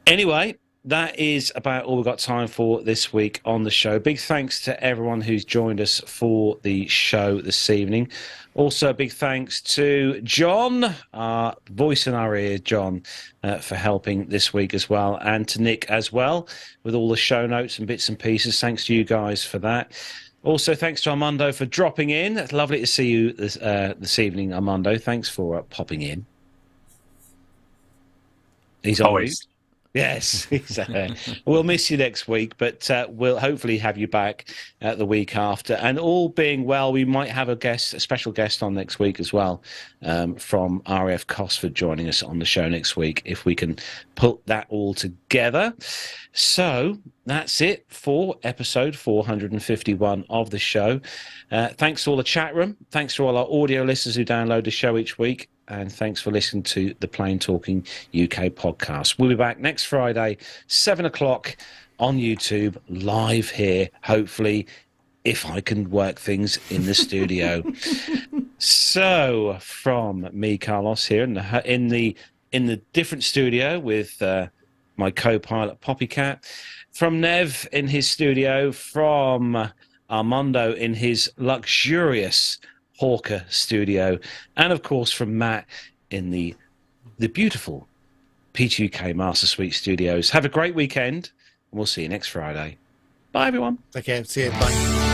[SPEAKER 1] Anyway, that is about all we've got time for this week on the show. Big thanks to everyone who's joined us for the show this evening. Also, a big thanks to John, our voice in our ear, John, for helping this week as well, and to Nick as well with all the show notes and bits and pieces. Thanks to you guys for that. Also, thanks to Armando for dropping in. It's lovely to see you this evening, Armando. Thanks for popping in. He's
[SPEAKER 6] Always.
[SPEAKER 1] Yes, we'll miss you next week, but we'll hopefully have you back the week after. And all being well, we might have a special guest on next week as well, from RAF Cosford joining us on the show next week, if we can put that all together. So that's it for episode 451 of the show. Thanks to all the chat room. Thanks to all our audio listeners who download the show each week. And thanks for listening to the Plain Talking UK podcast. We'll be back next Friday, 7 o'clock on YouTube, live here, hopefully, if I can work things in the studio. So, from me, Carlos, here in the different studio with my co-pilot Poppycat, from Nev in his studio, from Armando in his luxurious Hawker studio, and of course from Matt in the beautiful P2K Master Suite studios. Have a great weekend, and we'll see you next Friday. Bye, everyone.
[SPEAKER 3] Okay, see you. Bye.